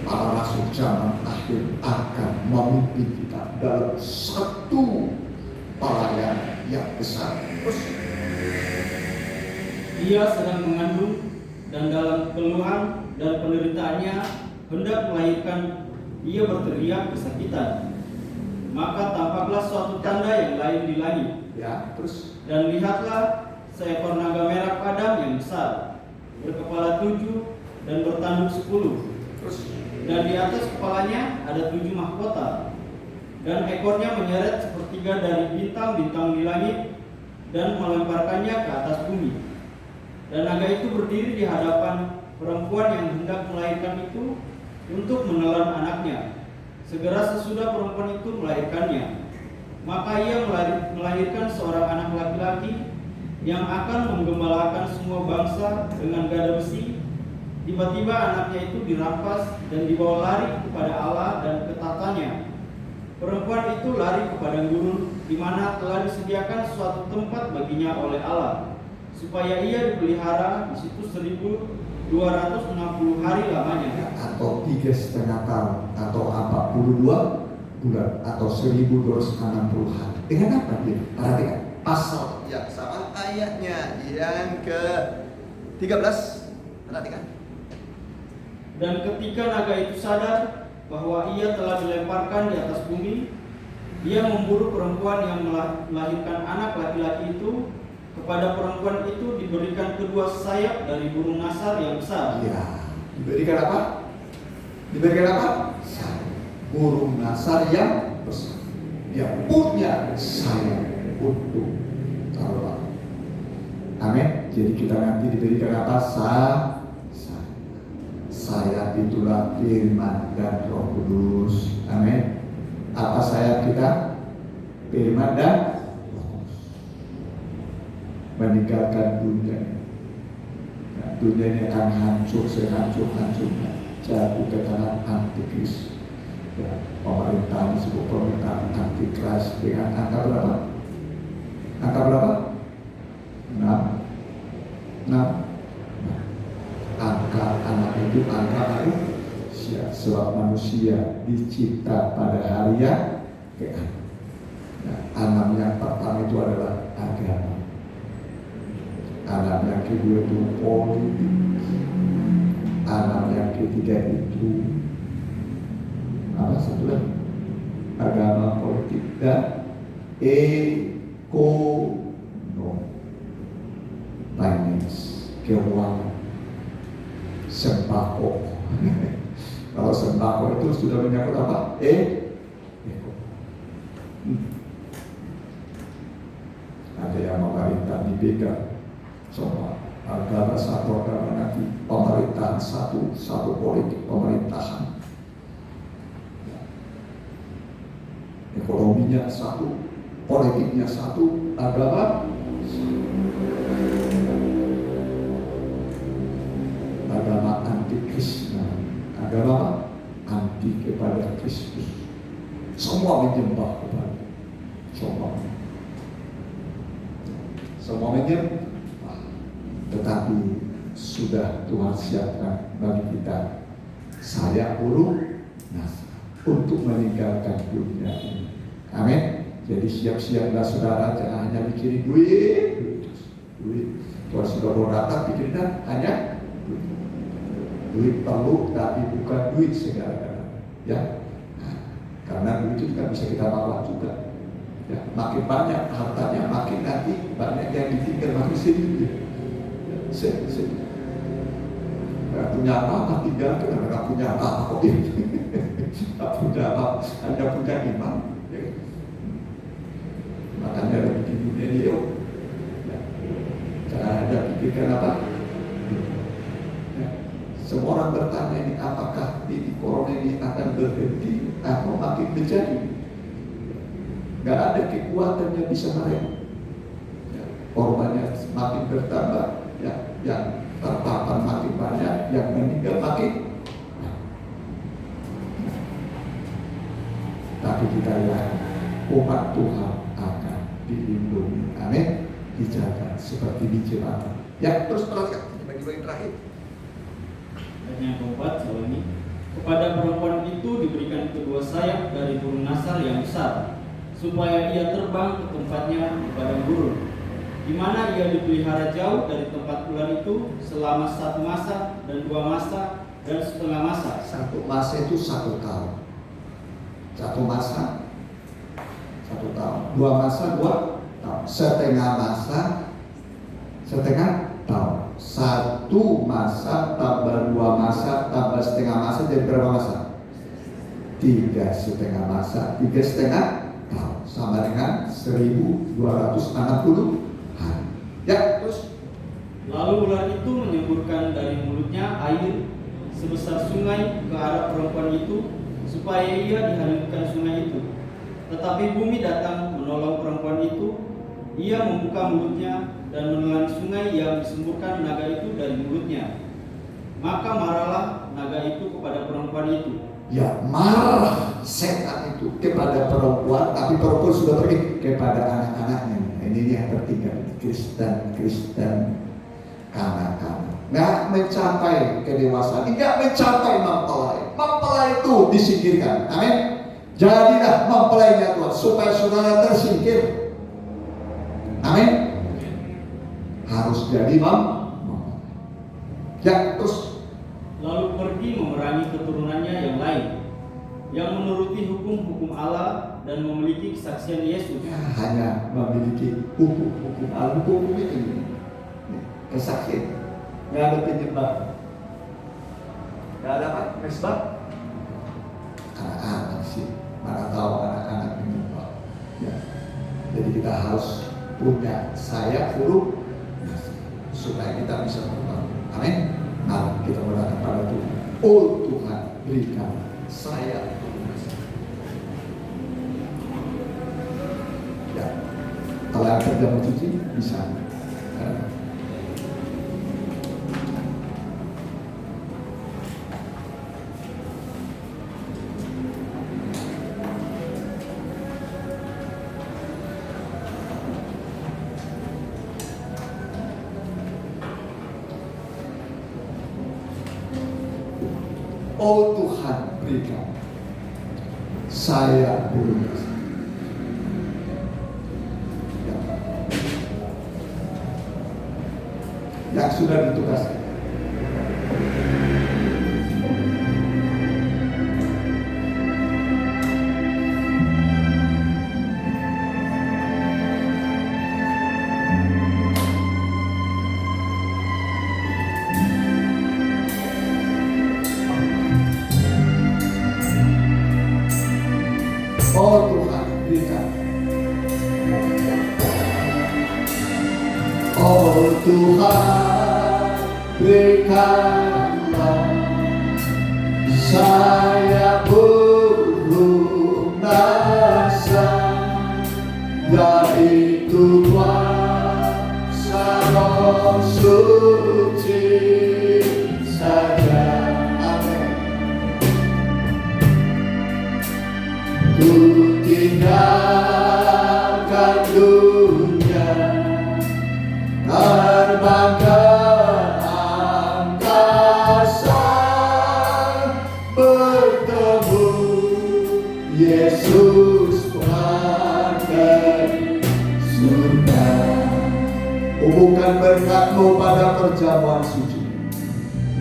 Para rasul zaman akhir akan memimpin kita dalam satu pelayanan yang besar. Ia sedang mengandung dan dalam keluhan dan penderitaannya hendak melahirkan, ia berteriak kesakitan. Maka tampaklah suatu tanda yang lain di langit. Ya, terus. Dan lihatlah seekor naga merah padam yang besar, berkepala 7 dan bertanduk 10. Terus. Dan di atas kepalanya ada 7 mahkota. Dan ekornya menyeret sepertiga dari bintang-bintang di langit dan melemparkannya ke atas bumi. Dan naga itu berdiri di hadapan perempuan yang hendak melahirkan itu untuk menelan anaknya. Segera sesudah perempuan itu melahirkannya, maka ia melahirkan seorang anak laki-laki yang akan menggembalakan semua bangsa dengan gada besi. Tiba-tiba anaknya itu dirampas dan dibawa lari kepada Allah dan ke tatanya. Perempuan itu lari ke padang gurun di mana telah disediakan suatu tempat baginya oleh Allah, supaya ia dipelihara di situ 1260 hari lamanya. Atau 3,5 tahun atau 42 bulan atau 1260 hari. Dengan apa dia? Perhatikan pasal yang sama, ayatnya yang ke-13. Perhatikan. Dan ketika naga itu sadar bahwa ia telah dilemparkan di atas bumi, ia memburu perempuan yang melahirkan anak laki-laki itu. Kepada perempuan itu diberikan kedua sayap dari burung nasar yang besar. Ya, diberikan apa? Diberikan apa? Sayap burung nasar yang besar. Dia punya sayap untuk terbang. Amin. Jadi kita nanti diberikan apa? Sayap itulah firman dan Roh Kudus. Amin. Apa sayap kita? Firman dan meninggalkan dunia. Nah, dunia ini akan hancur sehancur-hancurnya, jatuh ke tangan antikris. Ya, pemerintahan disebut pemerintahan antikris dengan angka berapa? Angka berapa? 6. Angka anak itu angka manusia, sebab manusia dicipta pada hari yang ke-6. Nah, 6 yang pertama itu adalah agama. Anak yang kedua itu politik. Anak yang ketiga itu apa satu lagi? Agama, politik dan ekonomi. keuangan, sembako. Kalau sembako itu sudah menyangkut apa? Ada yang memerintah dipegang semua agama satu agama, nanti pemerintahan satu politik pemerintahan, ekonominya satu, politiknya satu, agama anti Krishna, agama anti kepada Kristus, semua menyembah kepada semua menyembah. Tetapi sudah Tuhan siapkan bagi kita, saya urung untuk meninggalkan dunia ini. Amin. Jadi siap-siaplah saudara, jangan hanya mikirin duit. Tuhan sudah mau datang, pikirnya hanya duit perlu, tapi bukan duit segala-galanya. Ya, karena duit itu kan bisa kita bawa juga. Ya, makin banyak hartanya, makin nanti banyak yang ditinggal, makin sedih. Sedih. Nggak punya apa-apa, tinggal karena nggak punya apa-apa. Nggak punya apa, hanya punya iman. Ya. Makanya ada bikin dunia ini, jangan ada pikirkan apa. Ya. Semua orang bertanya ini, apakah ini corona ini akan berhenti atau makin menjadi? Nggak ada kekuatan yang bisa merem. Ya. Korbannya makin bertambah. Ya, yang terpapar makin banyak, yang meninggal makin. Tapi kita yakin umat Tuhan akan dilindungi, amin, dijaga seperti biji batu. Ya, terus perhatikan bagi-bagi terakhir. Dan yang keempat, ini kepada perempuan itu diberikan kedua sayap dari burung nasar yang besar, supaya ia terbang ke tempatnya di padang gurun, di mana ia dipelihara jauh dari tempat ular itu selama 1 masa dan 2 masa dan setengah masa. 1 masa itu 1 tahun. 1 masa 1 tahun. 2 masa 2 tahun. Setengah masa setengah tahun. 1 masa tambah 2 masa tambah setengah masa jadi berapa masa? 3,5 masa. 3,5 tahun sama dengan 1260 hari. Ya, terus Lalu ular itu menyemburkan dari mulutnya air sebesar sungai ke arah perempuan itu, supaya ia dihanyutkan sungai itu. Tetapi bumi datang menolong perempuan itu. Ia membuka mulutnya dan menelan sungai yang disemburkan naga itu dari mulutnya. Maka marahlah naga itu kepada perempuan itu. ya, marah setan itu kepada perempuan, tapi perempuan sudah pergi kepada anak-anaknya. Ini yang tertinggal, Kristen kanak-kanak. Nggak mencapai kedewasaan, nggak mencapai mempelai itu disingkirkan. Amin. Jadilah mempelainya Tuhan supaya saudara tersingkir. Amin. Harus jadi mempelai. Ya, terus Lalu pergi memerangi keturunannya yang lain, yang menuruti hukum-hukum Allah dan memiliki kesaksian Yesus. ya, hanya memiliki hukum Allah. Hukum itu kesaksian. Nggak ada penyembah, nggak ada apa? Mesbah. Anak-anak sih, mana tahu anak-anak menyembah. Ya. Jadi kita harus punya sayap huruf supaya kita bisa berubah. Amin. Nah, kita berdoa kepada Tuhan. Oh Tuhan, berikan saya. Ya, kalau yang kerja mencuci bisa. Oh Tuhan, berikan saya berubah. Ya. Yang sudah ditugaskan. Oh Tuhan, berikanlah saya berlunasan yaitu kuasa Roh Suci saja. Amin. Ku tinggalkan dunia, terbang ke angkasa, bertemu Yesus pengantin surga. Hubungkan berkat-Mu pada perjamuan suci.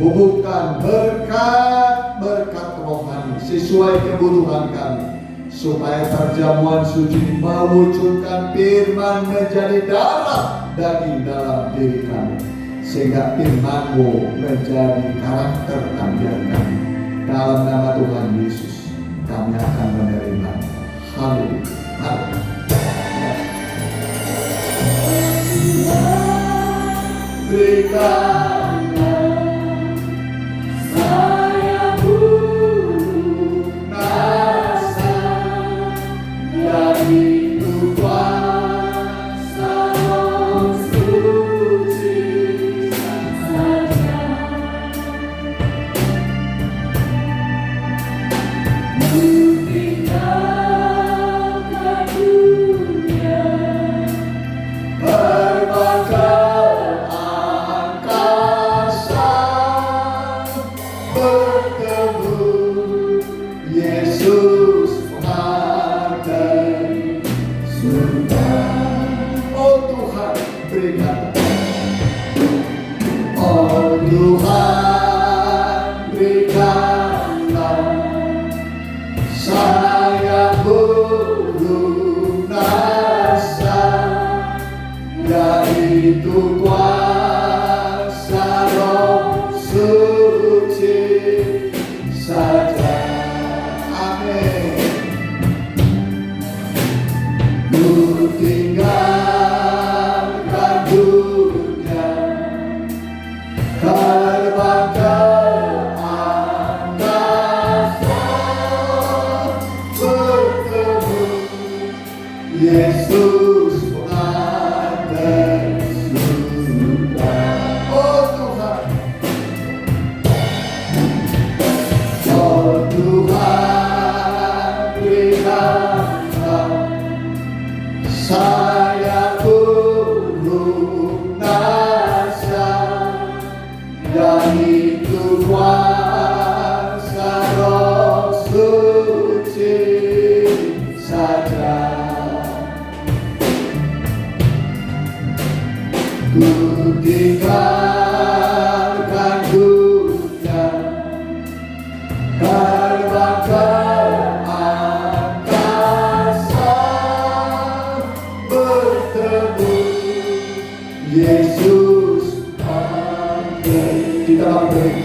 Hubungkan berkat-berkat rohani sesuai kebutuhan kami, supaya perjamuan suci mewujudkan firman menjadi darah daging dalam diri kami, sehingga firman-Mu menjadi karakter tampilan kami. Dalam nama Tuhan Yesus kami akan menerima. Haleluya. Berikanlah saya lunasan yaitu kuasa Roh Suci saja. Ku tinggalkan dunia, terbang ke angkasa, bertemu Yesus pengantin surga. Oh Tuhan, berikanlah. Oh Tuhan, berikanlah saya berlunasan yaitu kuasa Roh Suci saja. Amin. Ku tinggalkan dunia, terbang ke angkasa, bertemu Yesus pengantin surga. Oh Tuhan, oh Tuhan, berikanlah saya berlunasan yaitu kuasa Roh Suci saja. Ku tinggalkan dunia, terbang ke angkasa, bertemu Yesus pengantin. Kita beri.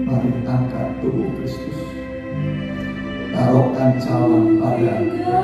Mari angkat tubuh Kristus, taruhkan cawan pada dada.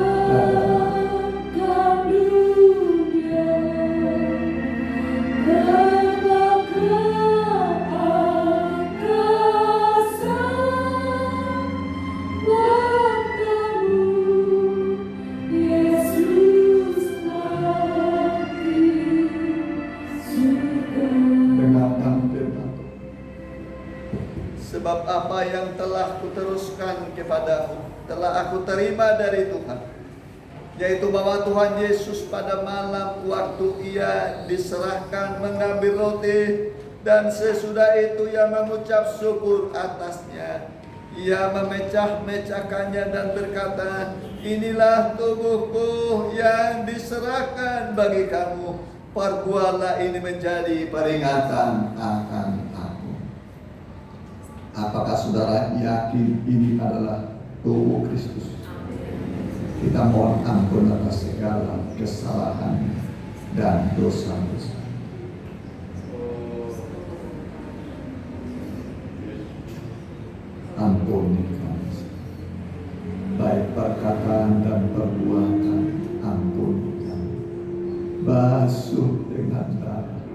Sebab apa yang telah kuteruskan kepadamu telah aku terima dari Tuhan, yaitu bahwa Tuhan Yesus pada malam waktu ia diserahkan mengambil roti, dan sesudah itu ia mengucap syukur atasnya. Ia memecah-mecahkannya dan berkata, inilah tubuhku yang diserahkan bagi kamu. Perbuatlah ini menjadi peringatan akan aku. Apakah saudara yakin ini adalah tubuh Kristus? Kita mohon ampun atas segala kesalahan dan dosa-dosa. Ampuni kami, baik perkataan dan perbuatan, ampuni kami. Basuh dengan darah.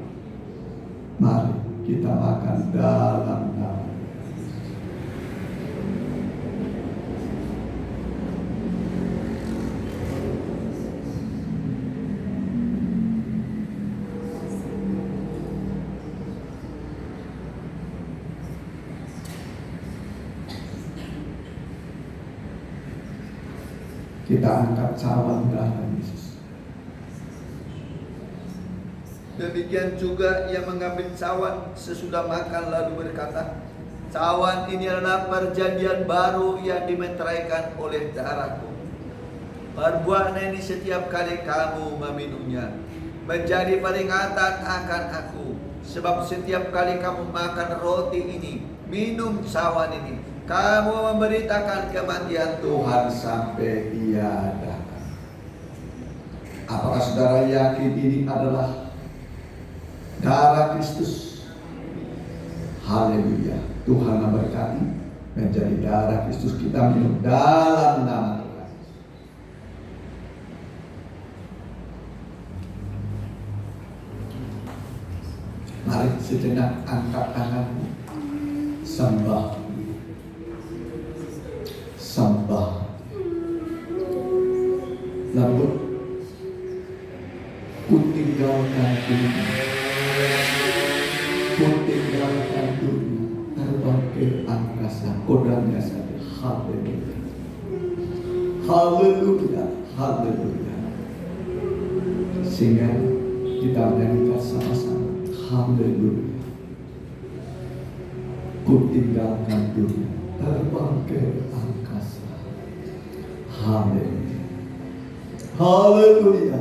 Mari kita makan dalam darah. Kita angkat cawan darah Yesus. Demikian juga ia mengambil cawan sesudah makan lalu berkata, cawan ini adalah perjanjian baru yang dimeteraikan oleh darahku. Perbuatlah ini setiap kali kamu meminumnya, menjadi peringatan akan aku. Sebab setiap kali kamu makan roti ini, minum cawan ini, kamu memberitakan kematian Tuhan sampai ia datang. Apakah saudara yakin ini adalah darah Kristus? Haleluya. Tuhan memberkati. Menjadi darah Kristus, kita minum dalam nama Tuhan. Mari sejenak angkat tanganmu, sembah. Sembah. Lambut, ku tinggalkan dunia, ku tinggalkan dunia, terbang ke angkasa, kodamnya saja. Haleluya, haleluya, haleluya. Sehingga kita menyanyikan sama-sama. Haleluya. Ku tinggalkan dunia, terbang ke angkasa. Haleluya. Haleluya.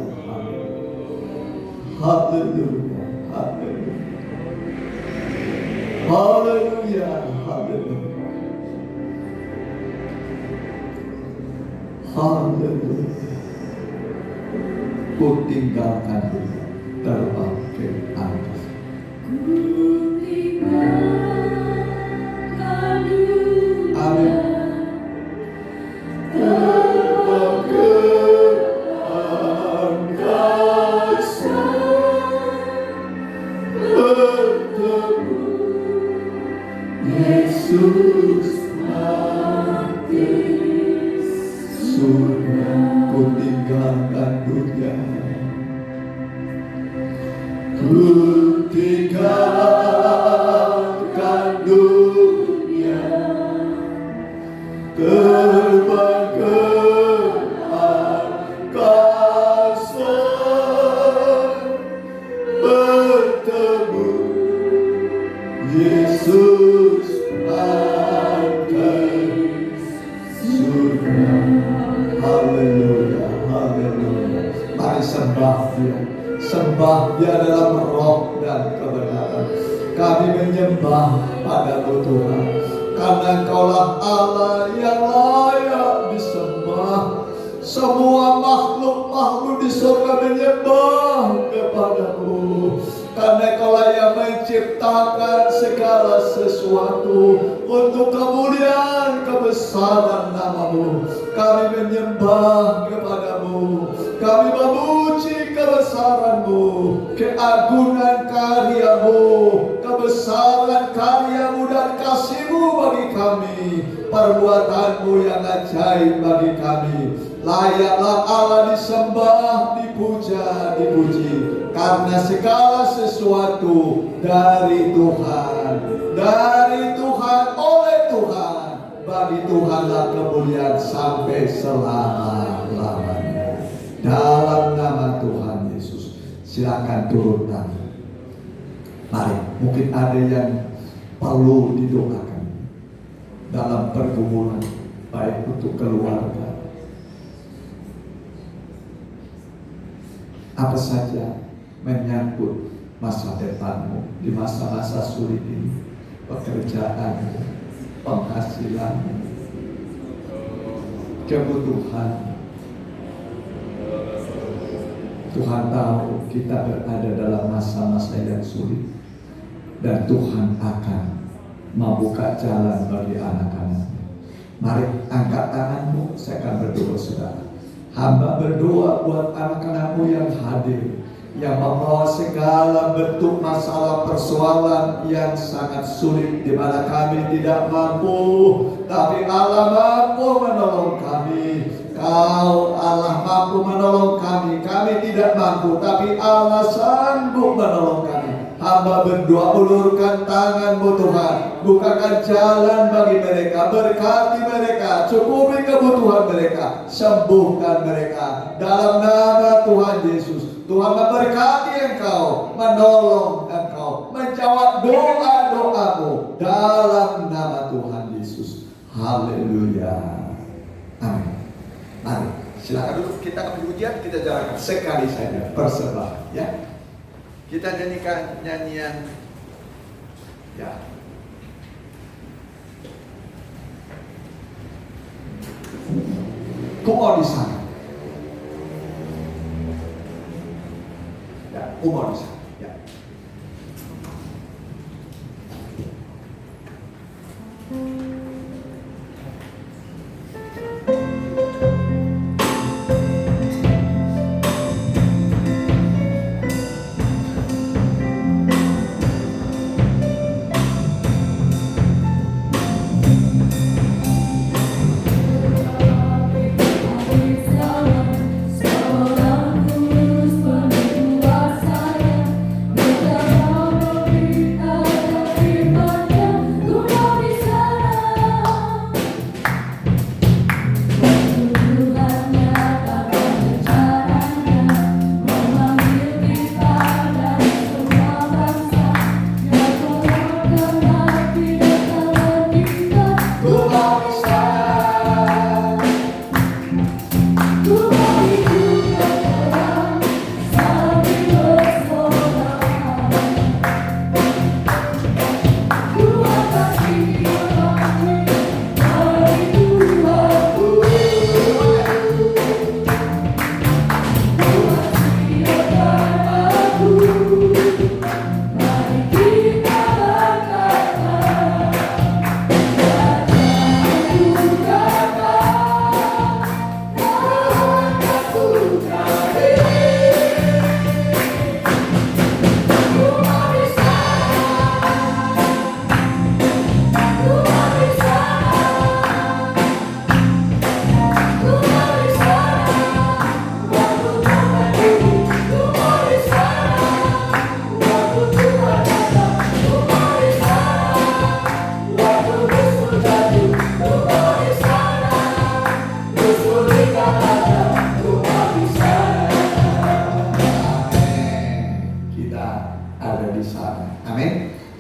Haleluya. Haleluya. Haleluya. Haleluya. Haleluya. Ku tinggalkan dunia, terbang ke angkasa. Amin. Yesus mati, surga ku tinggalkan dunia, ku tinggalkan dunia, terbang ke angkasa, bertemu Yesus akan surga. Haleluya, haleluya. Mari sembah Dia. Sembah Dia dalam roh dan kebenaran. Kami menyembah pada-Mu Tuhan, karena Engkaulah Allah yang layak disembah. Semua makhluk-makhluk di surga menyembah kepada-Mu, karena Engkaulah yang menciptakan segala sesuatu untuk kemuliaan kebesaran nama-Mu. Kami menyembah kepada-Mu, kami memuji kebesaran-Mu, keagungan karya-Mu, kebesaran karya-Mu dan kasih-Mu bagi kami, perbuatan-Mu yang ajaib bagi kami. Layaklah Allah disembah, dipuja, dipuji, karena segala sesuatu dari Tuhan, dari Tuhan. bagi Tuhanlah kemuliaan sampai selama-lamanya. Dalam nama Tuhan Yesus, silakan turun tangan. Mari, mungkin ada yang perlu didoakan dalam pergumulan, baik untuk keluarga, apa saja menyangkut masa depanmu di masa-masa sulit ini, pekerjaanmu, penghasilanmu, kebutuhan. Tuhan tahu kita berada dalam masa-masa yang sulit, dan Tuhan akan membuka jalan bagi anak-anaknya. Mari angkat tanganmu, saya akan berdoa saudara. Hamba berdoa buat anak-anakmu yang hadir, yang membawa segala bentuk masalah persoalan yang sangat sulit, di mana kami tidak mampu, tapi Allah mampu menolong kami. Kau Allah mampu menolong kami. Kami tidak mampu, tapi Allah sanggup menolong kami. Hamba berdoa, ulurkan tangan-Mu Tuhan, bukakan jalan bagi mereka, berkati mereka, cukupi kebutuhan mereka, sembuhkan mereka dalam nama Tuhan Yesus. Tuhan memberkati engkau, menolong engkau, menjawab doa-doamu dalam nama Tuhan Yesus. Haleluya. Amin. Mari, silakan duduk. Kita akan ujian, kita jalankan sekali saja persembahan, ya. Kita nyanyikan nyanyian, ya. Kumau di sana. Ya, kumau di sana. Ya.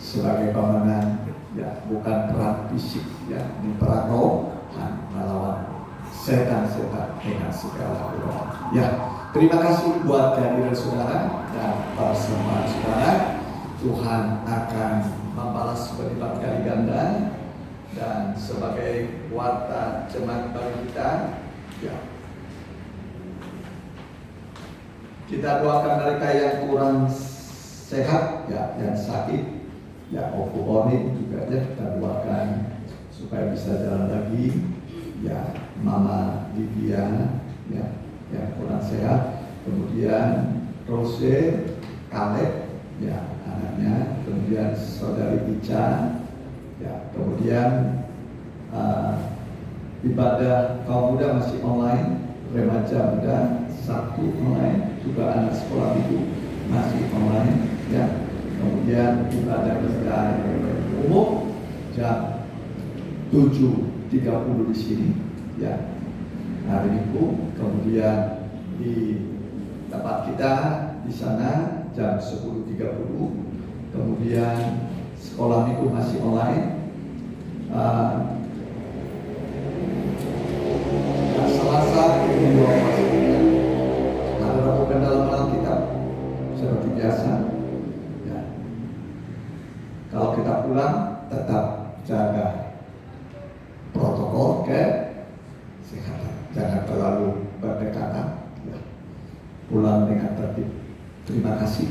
Sebagai pemenang, ya, bukan perang fisik, ya, ini perang rohani melawan setan-setan dengan segala roh. Ya, terima kasih buat kehadiran saudara dan persembahan saudara. Tuhan akan membalas berlipat kali ganda, dan sebagai warta jemaat bagi kita, ya, kita doakan mereka yang kurang sehat, ya, yang sakit. Ya, Opu Oni juga, ya, kita doakan supaya bisa jalan lagi. Ya, Mama Lydia, ya, yang kurang sehat. Kemudian Rose, Kaleb, ya, anaknya. Kemudian Saudari Ica, ya. Kemudian ibadah kaum muda masih online, remaja muda Sabtu online, juga anak sekolah minggu masih online, ya. Kemudian ibadah kita umum jam 7.30 di sini, ya, hari Minggu. Kemudian di tempat kita di sana jam 10.30. Kemudian sekolah minggu masih online. Selasa ini 2 pasien. Ada Rabu pendalaman Alkitab seperti biasa. Ya. Kalau kita pulang tetap jaga protokol kesehatan, jangan terlalu berdekatan. Ya. Pulang dengan tertib. Terima kasih.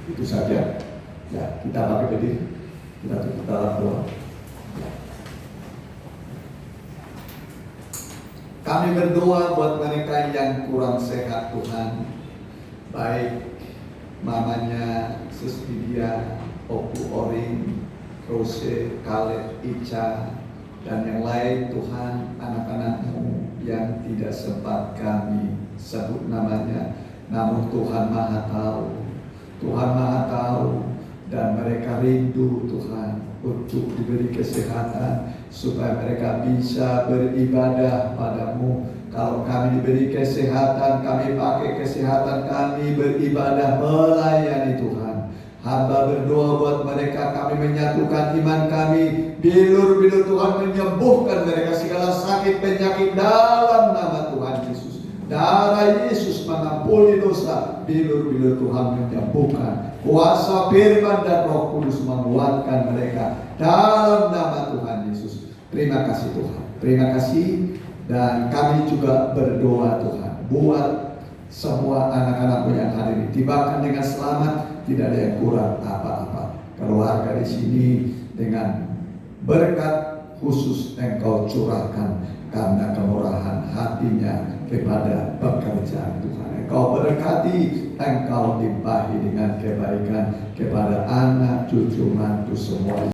Itu saja. Ya, kita pakai berdiri. Kita tutup dalam doa. Kami berdoa buat mereka yang kurang sehat, Tuhan. Baik mamanya Susbidia, Opu Oring, Rose, Kaleb, Ica, dan yang lain, Tuhan, anak-anak-Mu yang tidak sempat kami sebut namanya. Namun Tuhan Maha Tahu. Tuhan Maha Tahu, dan mereka rindu, Tuhan, untuk diberi kesehatan supaya mereka bisa beribadah padamu. Kalau kami diberi kesehatan, kami pakai kesehatan kami beribadah, melayani Tuhan. Hamba berdoa buat mereka, kami menyatukan iman kami. Bilur-bilur Tuhan menyembuhkan mereka segala sakit penyakit dalam nama Tuhan Yesus. Darah Yesus mengampuni dosa. Bilur-bilur Tuhan menyembuhkan. Kuasa firman dan Roh Kudus menguatkan mereka dalam nama Tuhan Yesus. Terima kasih Tuhan. Terima kasih. Dan kami juga berdoa Tuhan, buat semua anak-anak-Mu yang hari ini tibakan dengan selamat, tidak ada yang kurang apa-apa. Keluarga di sini dengan berkat khusus Engkau curahkan karena kemurahan hatinya kepada pekerjaan Tuhan. Engkau berkati, Engkau limpahi dengan kebaikan kepada anak, cucu, mantu semua.